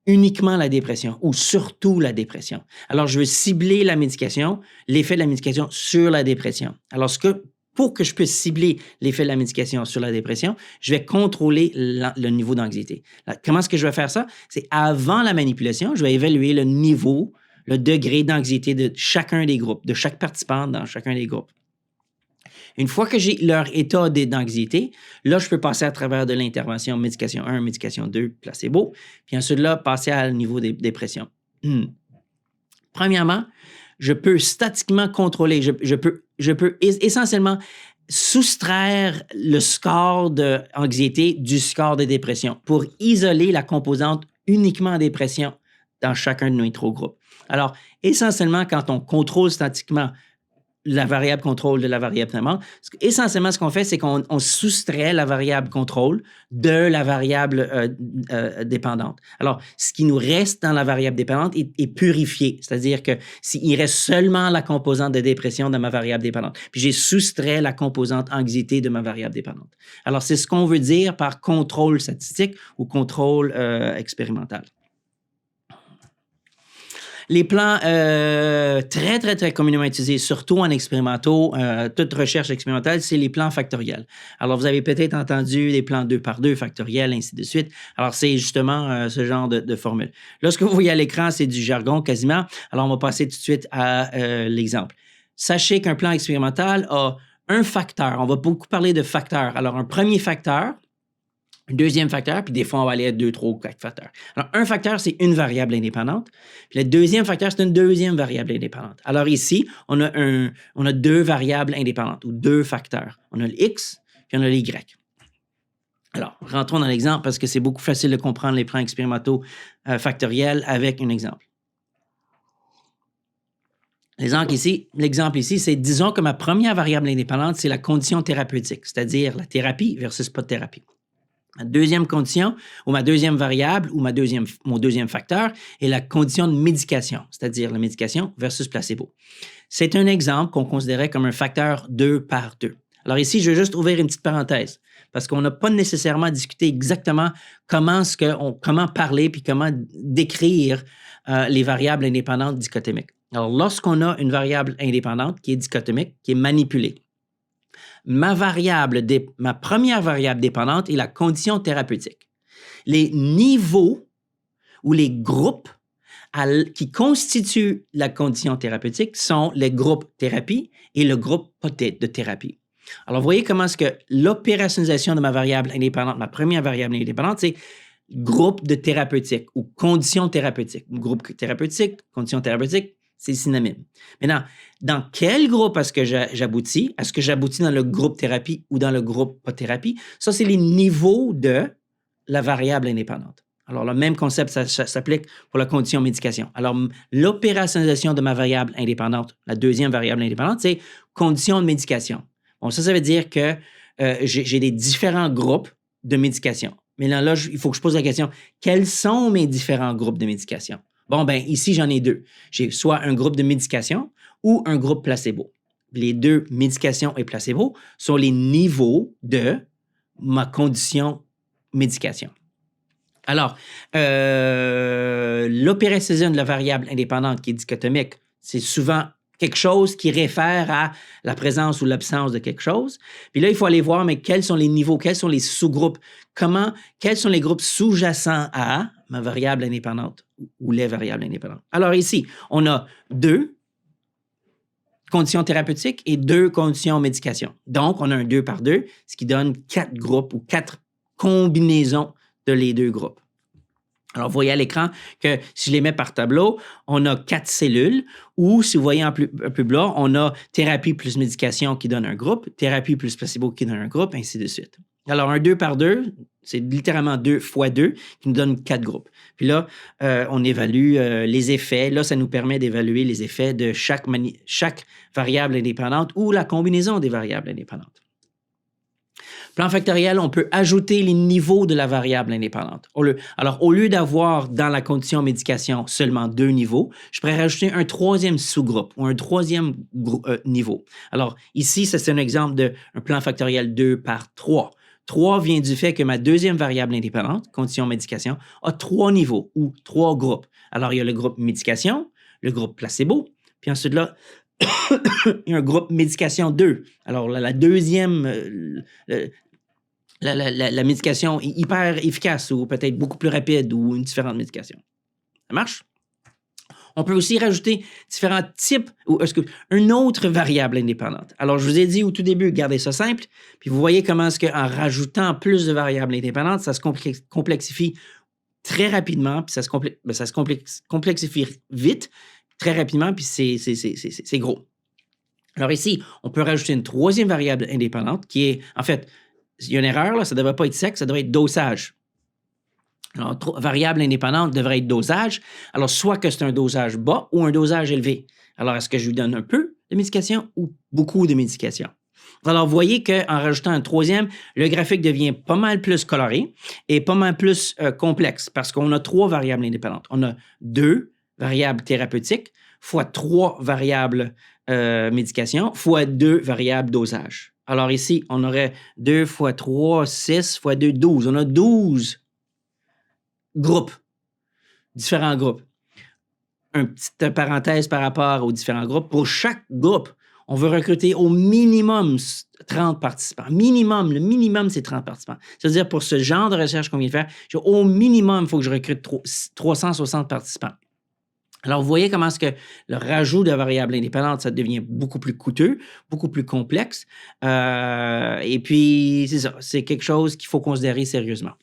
uniquement la dépression ou surtout la dépression. Alors, je veux cibler la médication, l'effet de la médication sur la dépression. Alors, pour que je puisse cibler l'effet de la médication sur la dépression, je vais contrôler le niveau d'anxiété. Comment est-ce que je vais faire ça? C'est avant la manipulation, je vais évaluer le niveau, le degré d'anxiété de chacun des groupes, de chaque participant dans chacun des groupes. Une fois que j'ai leur état d'anxiété, là, je peux passer à travers de l'intervention médication 1, médication 2, placebo, puis ensuite là, passer à niveau des dépressions. Premièrement, je peux statiquement contrôler, je peux essentiellement soustraire le score d'anxiété du score de dépression pour isoler la composante uniquement dépression dans chacun de nos trois groupes. Alors, essentiellement, quand on contrôle statiquement la variable contrôle de la variable dépendante. Essentiellement, ce qu'on fait, c'est qu'on soustrait la variable contrôle de la variable dépendante. Alors, ce qui nous reste dans la variable dépendante est purifié, c'est-à-dire que s'il reste seulement la composante de dépression dans ma variable dépendante, puis j'ai soustrait la composante anxiété de ma variable dépendante. Alors, c'est ce qu'on veut dire par contrôle statistique ou contrôle expérimental. Les plans très, très, très communément utilisés, surtout en expérimentaux, toute recherche expérimentale, c'est les plans factoriels. Alors, vous avez peut-être entendu les plans 2 par 2 factoriels, ainsi de suite. Alors, c'est justement ce genre de formule. Là, ce que vous voyez à l'écran, c'est du jargon quasiment. Alors, on va passer tout de suite à l'exemple. Sachez qu'un plan expérimental a un facteur. On va beaucoup parler de facteurs. Alors, un premier facteur, un deuxième facteur, puis des fois, on va aller à 2, 3 ou 4 facteurs. Alors, un facteur, c'est une variable indépendante. Puis le deuxième facteur, c'est une deuxième variable indépendante. Alors ici, on a deux variables indépendantes ou deux facteurs. On a le X, puis on a le Y. Alors, rentrons dans l'exemple parce que c'est beaucoup facile de comprendre les plans expérimentaux factoriels avec un exemple. L'exemple ici, c'est disons que ma première variable indépendante, c'est la condition thérapeutique, c'est-à-dire la thérapie versus pas de thérapie. Ma deuxième condition, ou ma deuxième variable, ou mon deuxième facteur, est la condition de médication, c'est-à-dire la médication versus placebo. C'est un exemple qu'on considérait comme un facteur 2 par 2. Alors ici, je vais juste ouvrir une petite parenthèse, parce qu'on n'a pas nécessairement discuté exactement comment parler puis comment décrire les variables indépendantes dichotomiques. Alors, lorsqu'on a une variable indépendante qui est dichotomique, qui est manipulée, ma première variable dépendante est la condition thérapeutique. Les niveaux ou les groupes qui constituent la condition thérapeutique sont les groupes thérapie et le groupe de thérapie. Alors, vous voyez comment est-ce que l'opérationnalisation de ma variable indépendante, ma première variable indépendante, c'est groupe de thérapeutique ou condition thérapeutique. Groupe thérapeutique, condition thérapeutique, c'est synonyme. Maintenant, dans quel groupe est-ce que j'aboutis? Est-ce que j'aboutis dans le groupe thérapie ou dans le groupe pas thérapie? Ça, c'est les niveaux de la variable indépendante. Alors, le même concept ça s'applique pour la condition médication. Alors, l'opérationnalisation de ma variable indépendante, la deuxième variable indépendante, c'est condition de médication. Bon, ça veut dire que j'ai des différents groupes de médication. Mais là, il faut que je pose la question, quels sont mes différents groupes de médication? Bon, ben ici, j'en ai deux. J'ai soit un groupe de médication ou un groupe placebo. Les deux, médication et placebo, sont les niveaux de ma condition médication. Alors, l'opérationnalisation de la variable indépendante qui est dichotomique, c'est souvent quelque chose qui réfère à la présence ou l'absence de quelque chose. Puis là, il faut aller voir, mais quels sont les niveaux, quels sont les sous-groupes, quels sont les groupes sous-jacents à ma variable indépendante ou les variables indépendantes. Alors ici, on a 2 conditions thérapeutiques et 2 conditions médication. Donc, on a un 2 par 2, ce qui donne 4 groupes ou 4 combinaisons de les 2 groupes. Alors, vous voyez à l'écran que si je les mets par tableau, on a 4 cellules ou, si vous voyez un peu blanc, on a thérapie plus médication qui donne un groupe, thérapie plus placebo qui donne un groupe, ainsi de suite. Alors, un 2 par 2, c'est littéralement 2 fois 2 qui nous donne 4 groupes. Puis là, on évalue les effets. Là, ça nous permet d'évaluer les effets de chaque variable indépendante ou la combinaison des variables indépendantes. Plan factoriel, on peut ajouter les niveaux de la variable indépendante. Alors, au lieu d'avoir dans la condition médication seulement 2 niveaux, je pourrais rajouter un troisième sous-groupe ou un troisième niveau. Alors, ici, c'est un exemple d'un plan factoriel 2 par 3. 3 vient du fait que ma deuxième variable indépendante, condition médication, a 3 niveaux ou 3 groupes. Alors, il y a le groupe médication, le groupe placebo, puis ensuite là, il y a un groupe médication 2. Alors, la deuxième, la médication est hyper efficace ou peut-être beaucoup plus rapide ou une différente médication. Ça marche? On peut aussi rajouter différents types ou une autre variable indépendante. Alors, je vous ai dit au tout début, gardez ça simple, puis vous voyez comment est-ce qu'en rajoutant plus de variables indépendantes, ça se complexifie très rapidement, puis ça se complexifie vite, très rapidement, puis c'est gros. Alors ici, on peut rajouter une troisième variable indépendante qui est, en fait, il y a une erreur, là, ça ne devrait pas être sexe, ça devrait être dosage. Alors, variable indépendante devrait être dosage. Alors, soit que c'est un dosage bas ou un dosage élevé. Alors, est-ce que je lui donne un peu de médication ou beaucoup de médication? Alors, vous voyez qu'en rajoutant un troisième, le graphique devient pas mal plus coloré et pas mal plus complexe parce qu'on a 3 variables indépendantes. On a 2 variables thérapeutiques fois 3 variables médication fois 2 variables dosage. Alors ici, on aurait 2 fois 3, 6 fois 2, 12. On a 12 groupes, différents groupes. Une petite parenthèse par rapport aux différents groupes. Pour chaque groupe, on veut recruter au minimum 30 participants. Le minimum, c'est 30 participants. C'est-à-dire, pour ce genre de recherche qu'on vient de faire, au minimum, il faut que je recrute 360 participants. Alors, vous voyez comment est-ce que le rajout de variables indépendantes, ça devient beaucoup plus coûteux, beaucoup plus complexe. Et puis, c'est ça, c'est quelque chose qu'il faut considérer sérieusement.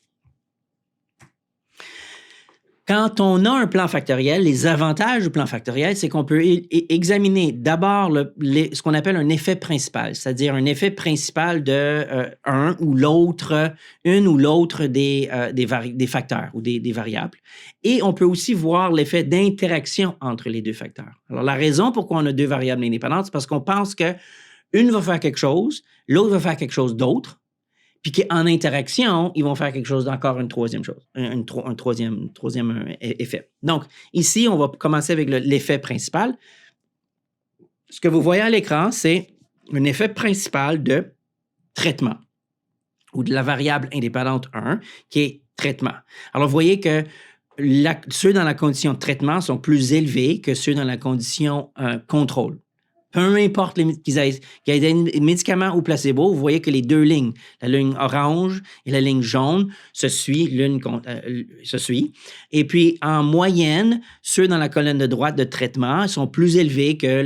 Quand on a un plan factoriel, les avantages du plan factoriel, c'est qu'on peut examiner d'abord ce qu'on appelle un effet principal, c'est-à-dire un effet principal de une ou l'autre des facteurs ou des variables. Et on peut aussi voir l'effet d'interaction entre les deux facteurs. Alors, la raison pourquoi on a deux variables indépendantes, c'est parce qu'on pense qu'une va faire quelque chose, l'autre va faire quelque chose d'autre, puis qu'en interaction, ils vont faire quelque chose d'encore une troisième chose, un troisième effet. Donc, ici, on va commencer avec l'effet principal. Ce que vous voyez à l'écran, c'est un effet principal de traitement ou de la variable indépendante 1 qui est traitement. Alors, vous voyez que ceux dans la condition traitement sont plus élevés que ceux dans la condition contrôle. Peu importe qu'ils aient des médicaments ou placebo, vous voyez que les deux lignes, la ligne orange et la ligne jaune, se suivent. Et puis, en moyenne, ceux dans la colonne de droite de traitement sont plus élevés que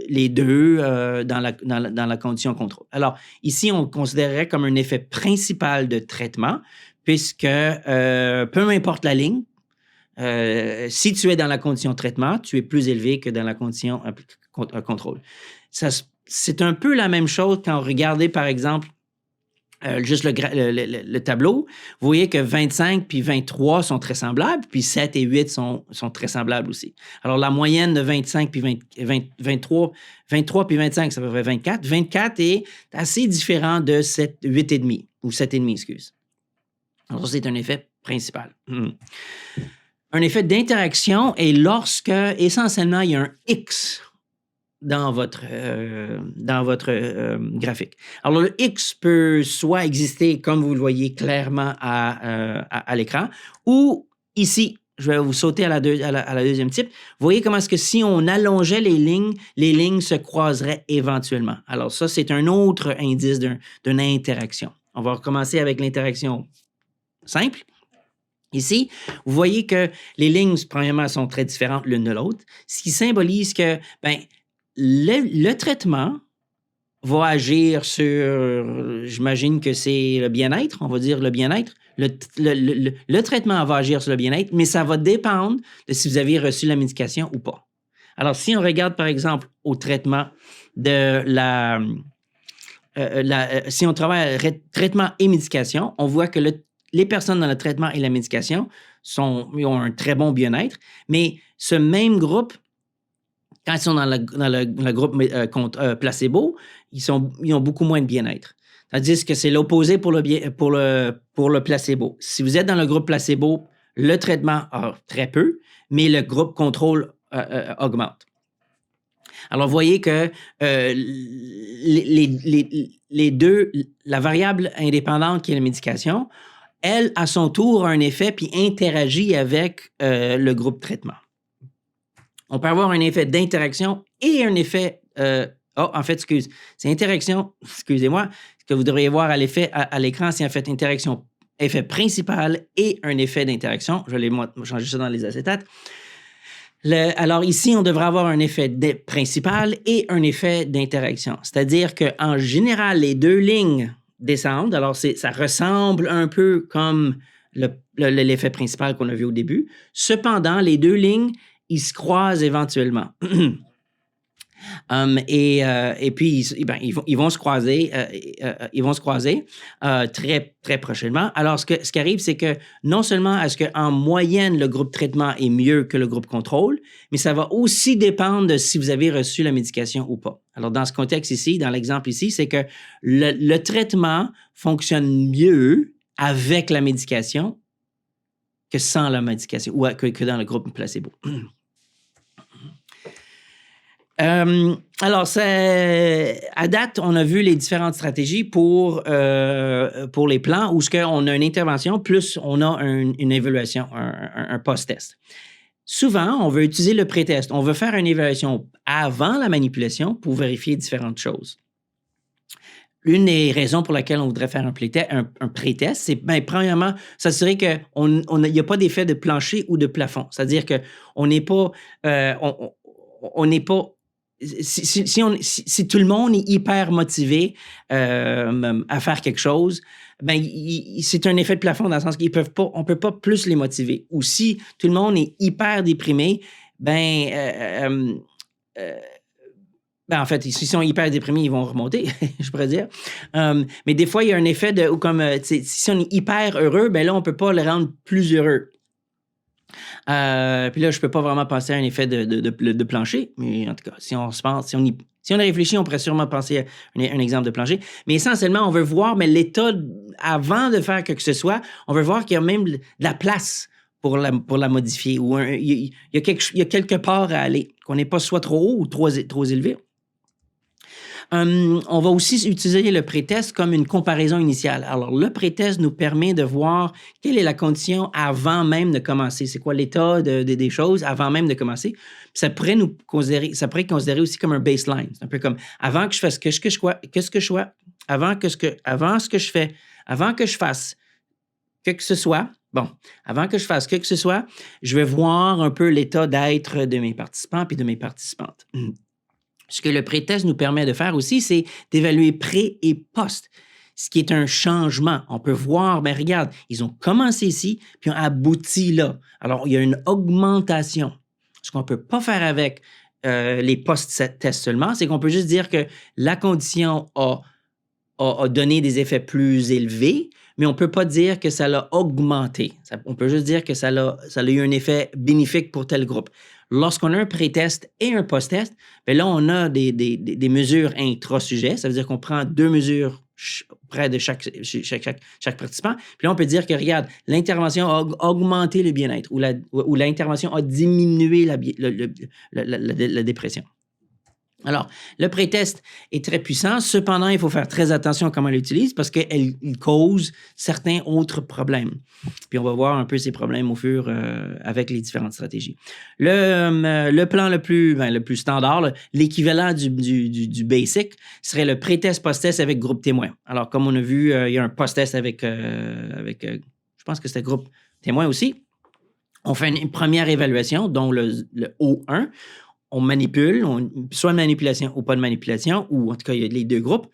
les deux dans la condition contrôle. Alors, ici, on le considérerait comme un effet principal de traitement, puisque peu importe la ligne, si tu es dans la condition traitement, tu es plus élevé que dans la condition contrôle. C'est un peu la même chose quand vous regardez, par exemple, juste le tableau. Vous voyez que 25 puis 23 sont très semblables, puis 7 et 8 sont très semblables aussi. Alors, la moyenne de 25 puis 23 puis 25, ça fait 24. 24 est assez différent de 8,5 ou 7,5, excuse. Alors, c'est un effet principal. Un effet d'interaction est lorsque, essentiellement, il y a un X dans votre graphique. Alors, le X peut soit exister, comme vous le voyez clairement à l'écran, ou ici, je vais vous sauter à la deuxième type. Vous voyez comment est-ce que si on allongeait les lignes se croiseraient éventuellement. Alors, ça, c'est un autre indice d'une interaction. On va recommencer avec l'interaction simple. Ici, vous voyez que les lignes, premièrement, sont très différentes l'une de l'autre, ce qui symbolise que le traitement va agir sur, j'imagine que c'est le bien-être, on va dire le bien-être. Le traitement va agir sur le bien-être, mais ça va dépendre de si vous avez reçu la médication ou pas. Alors, si on regarde, par exemple, au traitement de si on travaille à traitement et médication, on voit que les personnes dans le traitement et la médication ils ont un très bon bien-être, mais ce même groupe, quand ils sont dans le groupe placebo, ils ont beaucoup moins de bien-être. Tandis que c'est l'opposé pour le placebo. Si vous êtes dans le groupe placebo, le traitement a très peu, mais le groupe contrôle augmente. Alors, vous voyez que les deux, la variable indépendante qui est la médication, elle, à son tour, a un effet puis interagit avec le groupe traitement. On peut avoir un effet d'interaction et un effet... c'est interaction, excusez-moi, ce que vous devriez voir à l'écran, c'est en fait interaction, effet principal et un effet d'interaction. Je vais changer ça dans les acétates. Alors ici, on devrait avoir un effet principal et un effet d'interaction. C'est-à-dire qu'en général, les deux lignes descendent. Alors, ça ressemble un peu comme l'effet principal qu'on a vu au début. Cependant, les deux lignes, ils se croisent éventuellement. Et puis, ils vont se croiser, très, très prochainement. Alors, ce qui arrive, c'est que non seulement est-ce qu'en moyenne, le groupe traitement est mieux que le groupe contrôle, mais ça va aussi dépendre de si vous avez reçu la médication ou pas. Alors, dans ce contexte ici, dans l'exemple ici, c'est que le traitement fonctionne mieux avec la médication que sans la médication ou que dans le groupe placebo. Alors, à date, on a vu les différentes stratégies pour les plans où on a une intervention plus on a une évaluation, un post-test. Souvent, on veut utiliser le pré-test. On veut faire une évaluation avant la manipulation pour vérifier différentes choses. Une des raisons pour laquelle on voudrait faire un pré-test, c'est, premièrement, s'assurer qu'il n'y a pas d'effet de plancher ou de plafond. C'est-à-dire qu'on n'est pas... si tout le monde est hyper motivé à faire quelque chose, ben, c'est un effet de plafond dans le sens on ne peut pas plus les motiver. Ou si tout le monde est hyper déprimé, ben, ben en fait, s'ils sont hyper déprimés, ils vont remonter, je pourrais dire. Mais des fois, il y a un effet de, comme, si on est hyper heureux, ben là, on ne peut pas le rendre plus heureux. Puis là, je ne peux pas vraiment penser à un effet de plancher, mais en tout cas, si on réfléchit, on pourrait sûrement penser à un exemple de plancher. Mais essentiellement, on veut voir, mais l'état, avant de faire quoi que ce soit, on veut voir qu'il y a même de la place pour la modifier. Ou il y a quelque part à aller, qu'on n'est pas soit trop haut ou trop élevé. On va aussi utiliser le pré-test comme une comparaison initiale. Alors, le pré-test nous permet de voir quelle est la condition avant même de commencer. C'est quoi l'état des choses avant même de commencer. Puis ça pourrait être considéré aussi comme un baseline. C'est un peu comme avant que je fasse avant que je fasse que ce soit. Bon, avant que je fasse que ce soit, je vais voir un peu l'état d'être de mes participants puis de mes participantes. Ce que le pré-test nous permet de faire aussi, c'est d'évaluer pré et post, ce qui est un changement. On peut voir, ben regarde, ils ont commencé ici, puis ont abouti là. Alors, il y a une augmentation. Ce qu'on ne peut pas faire avec les post-tests seulement, c'est qu'on peut juste dire que la condition a donné des effets plus élevés, mais on ne peut pas dire que ça l'a augmenté. On peut juste dire que ça a eu un effet bénéfique pour tel groupe. Lorsqu'on a un pré-test et un post-test, bien là, on a des mesures intra-sujets. Ça veut dire qu'on prend 2 mesures près de chaque participant. Puis là, on peut dire que, regarde, l'intervention a augmenté le bien-être ou l'intervention a diminué la dépression. Alors, le pré-test est très puissant. Cependant, il faut faire très attention à comment on l'utilise parce qu'il cause certains autres problèmes. Puis, on va voir un peu ces problèmes au fur avec les différentes stratégies. Le plan le plus standard, l'équivalent du basic, serait le pré-test, post-test avec groupe témoin. Alors, comme on a vu, il y a un post-test avec je pense que c'était groupe témoin aussi. On fait une première évaluation, dont le O1. On manipule, soit de manipulation ou pas de manipulation, ou en tout cas, il y a les 2 groupes.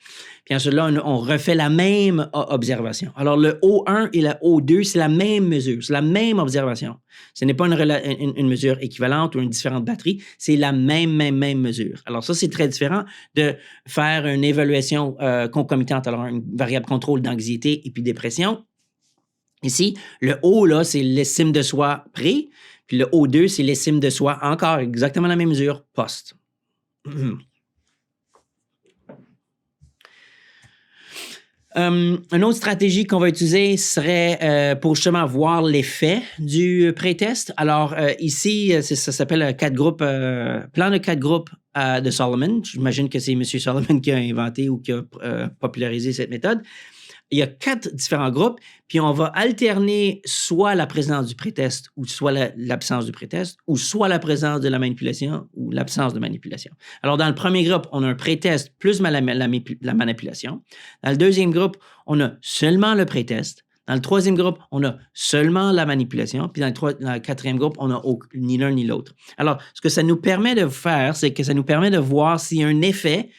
Puis ensuite, là, on refait la même observation. Alors, le O1 et la O2, c'est la même mesure, c'est la même observation. Ce n'est pas une mesure équivalente ou une différente batterie, c'est la même mesure. Alors, ça, c'est très différent de faire une évaluation concomitante. Alors, une variable contrôle d'anxiété et puis dépression. Ici, le O, là, c'est l'estime de soi pré. Puis le O2, c'est l'estime de soi, encore exactement la même mesure, post. Une autre stratégie qu'on va utiliser serait pour justement voir l'effet du pré-test. Alors ici, ça s'appelle 4 groupes, plan de 4 groupes de Solomon. J'imagine que c'est M. Solomon qui a inventé ou qui a popularisé cette méthode. Il y a 4 différents groupes, puis on va alterner soit la présence du pré-test ou soit l'absence du pré-test, ou soit la présence de la manipulation ou l'absence de manipulation. Alors, dans le premier groupe, on a un pré-test plus la manipulation. Dans le deuxième groupe, on a seulement le pré-test. Dans le troisième groupe, on a seulement la manipulation. Puis dans le quatrième groupe, on n'a ni l'un ni l'autre. Alors, ce que ça nous permet de faire, c'est que ça nous permet de voir s'il y a un effet.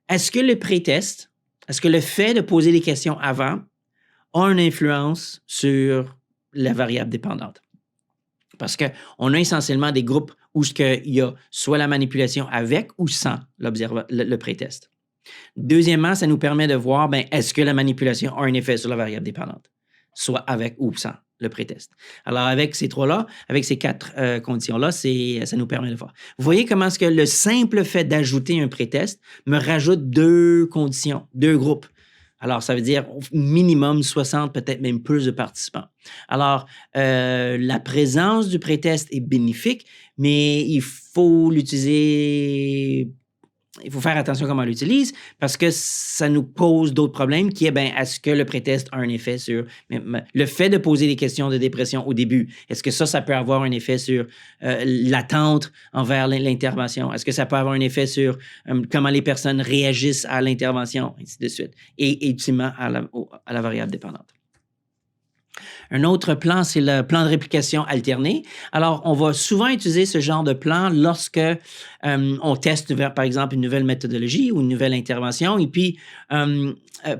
Est-ce que le pré-test, est-ce que le fait de poser des questions avant a une influence sur la variable dépendante? Parce qu'on a essentiellement des groupes où il y a soit la manipulation avec ou sans le pré-test. Deuxièmement, ça nous permet de voir, est-ce que la manipulation a un effet sur la variable dépendante, soit avec ou sans le pré-test. Alors, avec ces 3-là, avec ces 4 conditions-là, ça nous permet de voir. Vous voyez comment est-ce que le simple fait d'ajouter un pré-test me rajoute 2 conditions, 2 groupes. Alors, ça veut dire minimum 60, peut-être même plus de participants. Alors, la présence du pré-test est bénéfique, mais il faut l'utiliser. Il faut faire attention à comment on l'utilise parce que ça nous pose d'autres problèmes qui est, est-ce que le pré-test a un effet sur le fait de poser des questions de dépression au début? Est-ce que ça peut avoir un effet sur l'attente envers l'intervention? Est-ce que ça peut avoir un effet sur comment les personnes réagissent à l'intervention, ainsi de suite, et ultimement à la variable dépendante? Un autre plan, c'est le plan de réplication alterné. Alors, on va souvent utiliser ce genre de plan lorsque on teste, par exemple, une nouvelle méthodologie ou une nouvelle intervention, et puis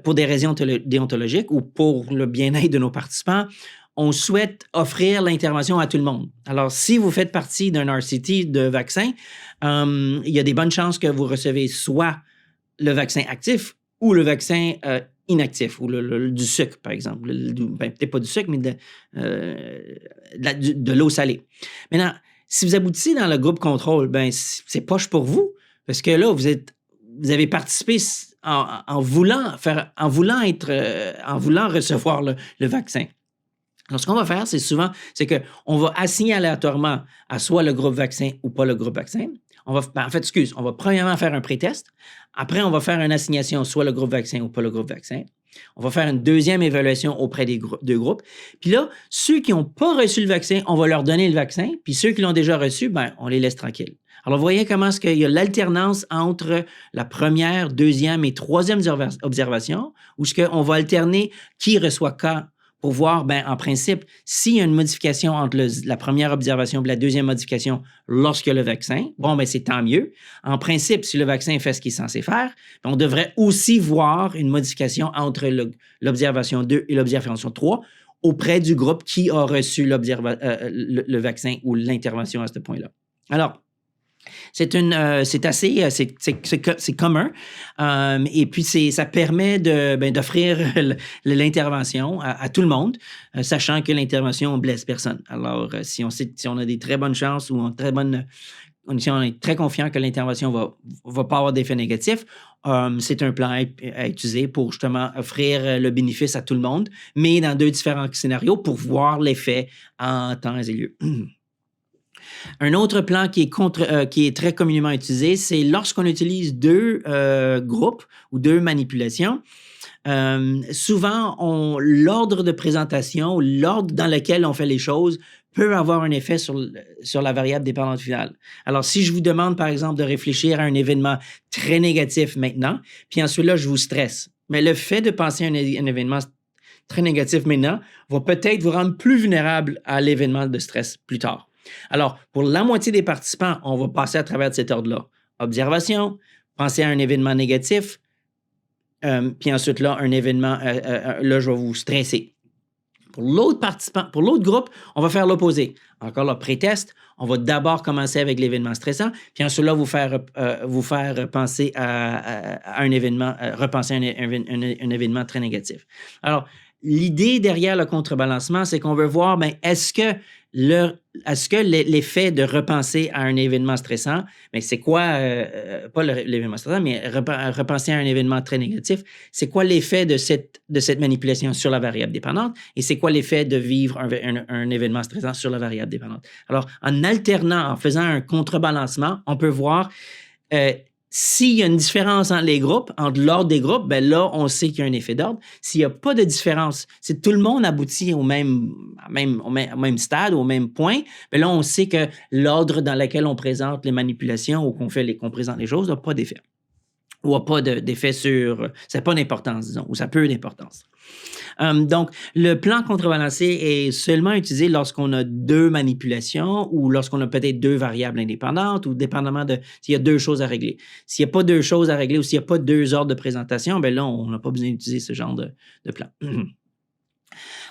pour des raisons déontologiques ou pour le bien-être de nos participants, on souhaite offrir l'intervention à tout le monde. Alors, si vous faites partie d'un RCT de vaccin, il y a des bonnes chances que vous recevez soit le vaccin actif ou le vaccin inactif, ou du sucre, par exemple. Peut-être pas du sucre, mais de l'eau salée. Maintenant, si vous aboutissez dans le groupe contrôle, ben c'est poche pour vous, parce que là, vous avez participé en voulant recevoir le vaccin. Alors, ce qu'on va faire, c'est qu'on va assigner aléatoirement à soit le groupe vaccin ou pas le groupe vaccin. On va premièrement faire un pré-test. Après, on va faire une assignation, soit le groupe vaccin ou pas le groupe vaccin. On va faire une deuxième évaluation auprès des deux groupes. Puis là, ceux qui n'ont pas reçu le vaccin, on va leur donner le vaccin. Puis ceux qui l'ont déjà reçu, ben, on les laisse tranquilles. Alors, vous voyez comment est-ce qu'il y a l'alternance entre la première, deuxième et troisième observation, où on va alterner qui reçoit quand, pour voir, ben, en principe, s'il y a une modification entre la première observation et la deuxième modification lorsque le vaccin, bon, ben, c'est tant mieux. En principe, si le vaccin fait ce qu'il est censé faire, ben, on devrait aussi voir une modification entre l'observation 2 et l'observation 3 auprès du groupe qui a reçu le vaccin ou l'intervention à ce point-là. Alors, c'est commun, et puis ça permet d'offrir l'intervention à tout le monde, sachant que l'intervention ne blesse personne. Alors, si on a des très bonnes chances ou si on est très confiant que l'intervention va pas avoir d'effet négatif, c'est un plan à utiliser pour justement offrir le bénéfice à tout le monde, mais dans 2 différents scénarios pour voir l'effet en temps et lieu. Un autre plan qui est très communément utilisé, c'est lorsqu'on utilise 2 groupes ou 2 manipulations. Souvent, l'ordre de présentation, l'ordre dans lequel on fait les choses peut avoir un effet sur la variable dépendante finale. Alors, si je vous demande, par exemple, de réfléchir à un événement très négatif maintenant, puis ensuite là, je vous stresse. Mais le fait de penser à un événement très négatif maintenant va peut-être vous rendre plus vulnérable à l'événement de stress plus tard. Alors, pour la moitié des participants, on va passer à travers cet ordre-là. Observation, penser à un événement négatif, puis ensuite là, un événement, là, je vais vous stresser. Pour l'autre groupe, on va faire l'opposé. Encore là, pré-test, on va d'abord commencer avec l'événement stressant, puis ensuite là, vous faire penser à un événement, repenser à un événement très négatif. Alors, l'idée derrière le contrebalancement, c'est qu'on veut voir, ben, est-ce que l'effet de repenser à un événement stressant, mais c'est quoi, pas l'événement stressant, mais repenser à un événement très négatif, c'est quoi l'effet de cette manipulation sur la variable dépendante et c'est quoi l'effet de vivre un événement stressant sur la variable dépendante. Alors, en alternant, en faisant un contrebalancement, on peut voir s'il y a une différence entre les groupes, entre l'ordre des groupes, ben là, on sait qu'il y a un effet d'ordre. S'il n'y a pas de différence, si tout le monde aboutit au même stade, au même point, ben là, on sait que l'ordre dans lequel on présente les manipulations ou qu'on présente les choses n'a pas d'effet. Ou n'a pas d'effet sur... Ça n'a pas d'importance, disons, ou ça a peu d'importance. Donc, le plan contrebalancé est seulement utilisé lorsqu'on a 2 manipulations ou lorsqu'on a peut-être 2 variables indépendantes ou dépendamment de s'il y a 2 choses à régler. S'il n'y a pas 2 choses à régler ou s'il n'y a pas 2 ordres de présentation, bien là, on n'a pas besoin d'utiliser ce genre de plan.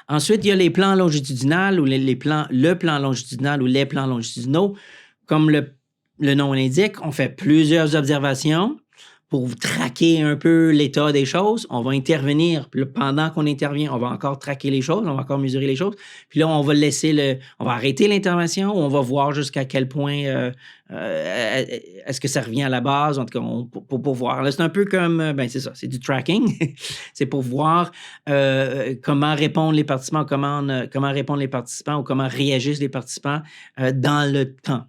Ensuite, il y a les plans longitudinaux ou le plan longitudinal ou les plans longitudinaux. Comme le nom l'indique, on fait plusieurs observations pour traquer un peu l'état des choses. On va intervenir. Puis là, pendant qu'on intervient, on va encore traquer les choses, on va encore mesurer les choses. Puis là, on va arrêter l'intervention, on va voir jusqu'à quel point est-ce que ça revient à la base, en tout cas, pour voir. Là, c'est un peu comme, c'est ça, c'est du tracking. C'est pour voir comment répondent les participants, comment répondent les participants ou comment réagissent les participants dans le temps.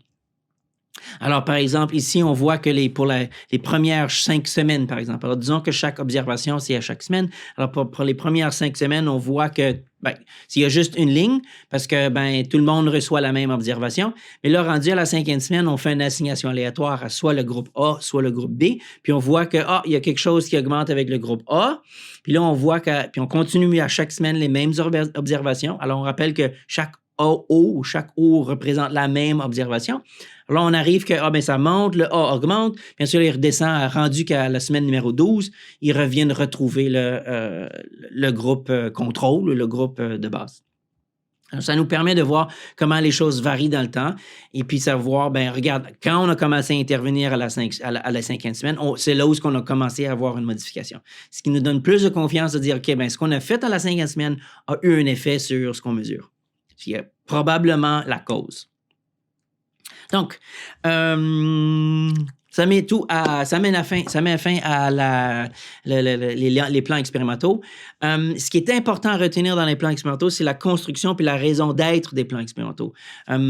Alors, par exemple, ici, on voit que pour les premières 5 semaines, par exemple, alors disons que chaque observation, c'est à chaque semaine. Alors, pour les premières 5 semaines, on voit que Ben, s'il y a juste une ligne, parce que ben, tout le monde reçoit la même observation. Mais là, rendu à la 5e semaine, on fait une assignation aléatoire à soit le groupe A, soit le groupe B. Puis on voit que, il y a quelque chose qui augmente avec le groupe A. Puis là, on voit que, puis on continue à chaque semaine les mêmes observations. Alors, on rappelle que chaque O ou chaque O représente la même observation. Alors là, on arrive que ben, ça monte, le A augmente, bien sûr, il redescend, rendu qu'à la semaine numéro 12, ils reviennent retrouver le groupe contrôle, le groupe de base. Alors, ça nous permet de voir comment les choses varient dans le temps et puis savoir, ben regarde, quand on a commencé à intervenir à la 5e semaine, c'est là où on a commencé à avoir une modification. Ce qui nous donne plus de confiance de dire, OK, ben ce qu'on a fait à la 5e semaine a eu un effet sur ce qu'on mesure. C'est probablement la cause. Donc, ça met fin à les plans expérimentaux. Ce qui est important à retenir dans les plans expérimentaux, c'est la construction puis la raison d'être des plans expérimentaux. Le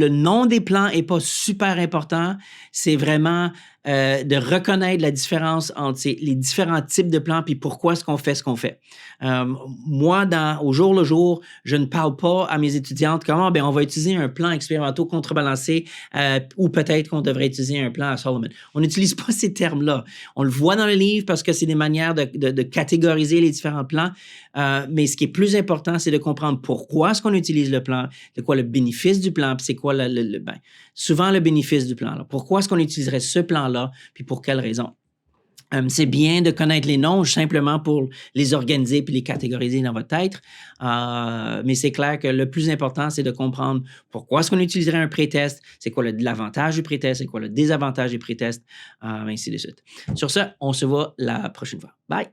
nom des plans n'est pas super important. C'est vraiment de reconnaître la différence entre les différents types de plans puis pourquoi est-ce qu'on fait ce qu'on fait. Moi, au jour le jour, je ne parle pas à mes étudiantes comment on va utiliser un plan expérimental contrebalancé ou peut-être qu'on devrait utiliser un plan à Solomon. On n'utilise pas ces termes-là. On le voit dans le livre parce que c'est des manières de catégoriser les différents plans. Mais ce qui est plus important, c'est de comprendre pourquoi est-ce qu'on utilise le plan, c'est quoi le bénéfice du plan, puis c'est quoi souvent le bénéfice du plan. Là. Pourquoi est-ce qu'on utiliserait ce plan-là, puis pour quelle raison? C'est bien de connaître les noms simplement pour les organiser puis les catégoriser dans votre tête. Mais c'est clair que le plus important, c'est de comprendre pourquoi est-ce qu'on utiliserait un pré-test, c'est quoi l'avantage du pré-test, c'est quoi le désavantage du pré-test, ainsi de suite. Sur ce, on se voit la prochaine fois. Bye!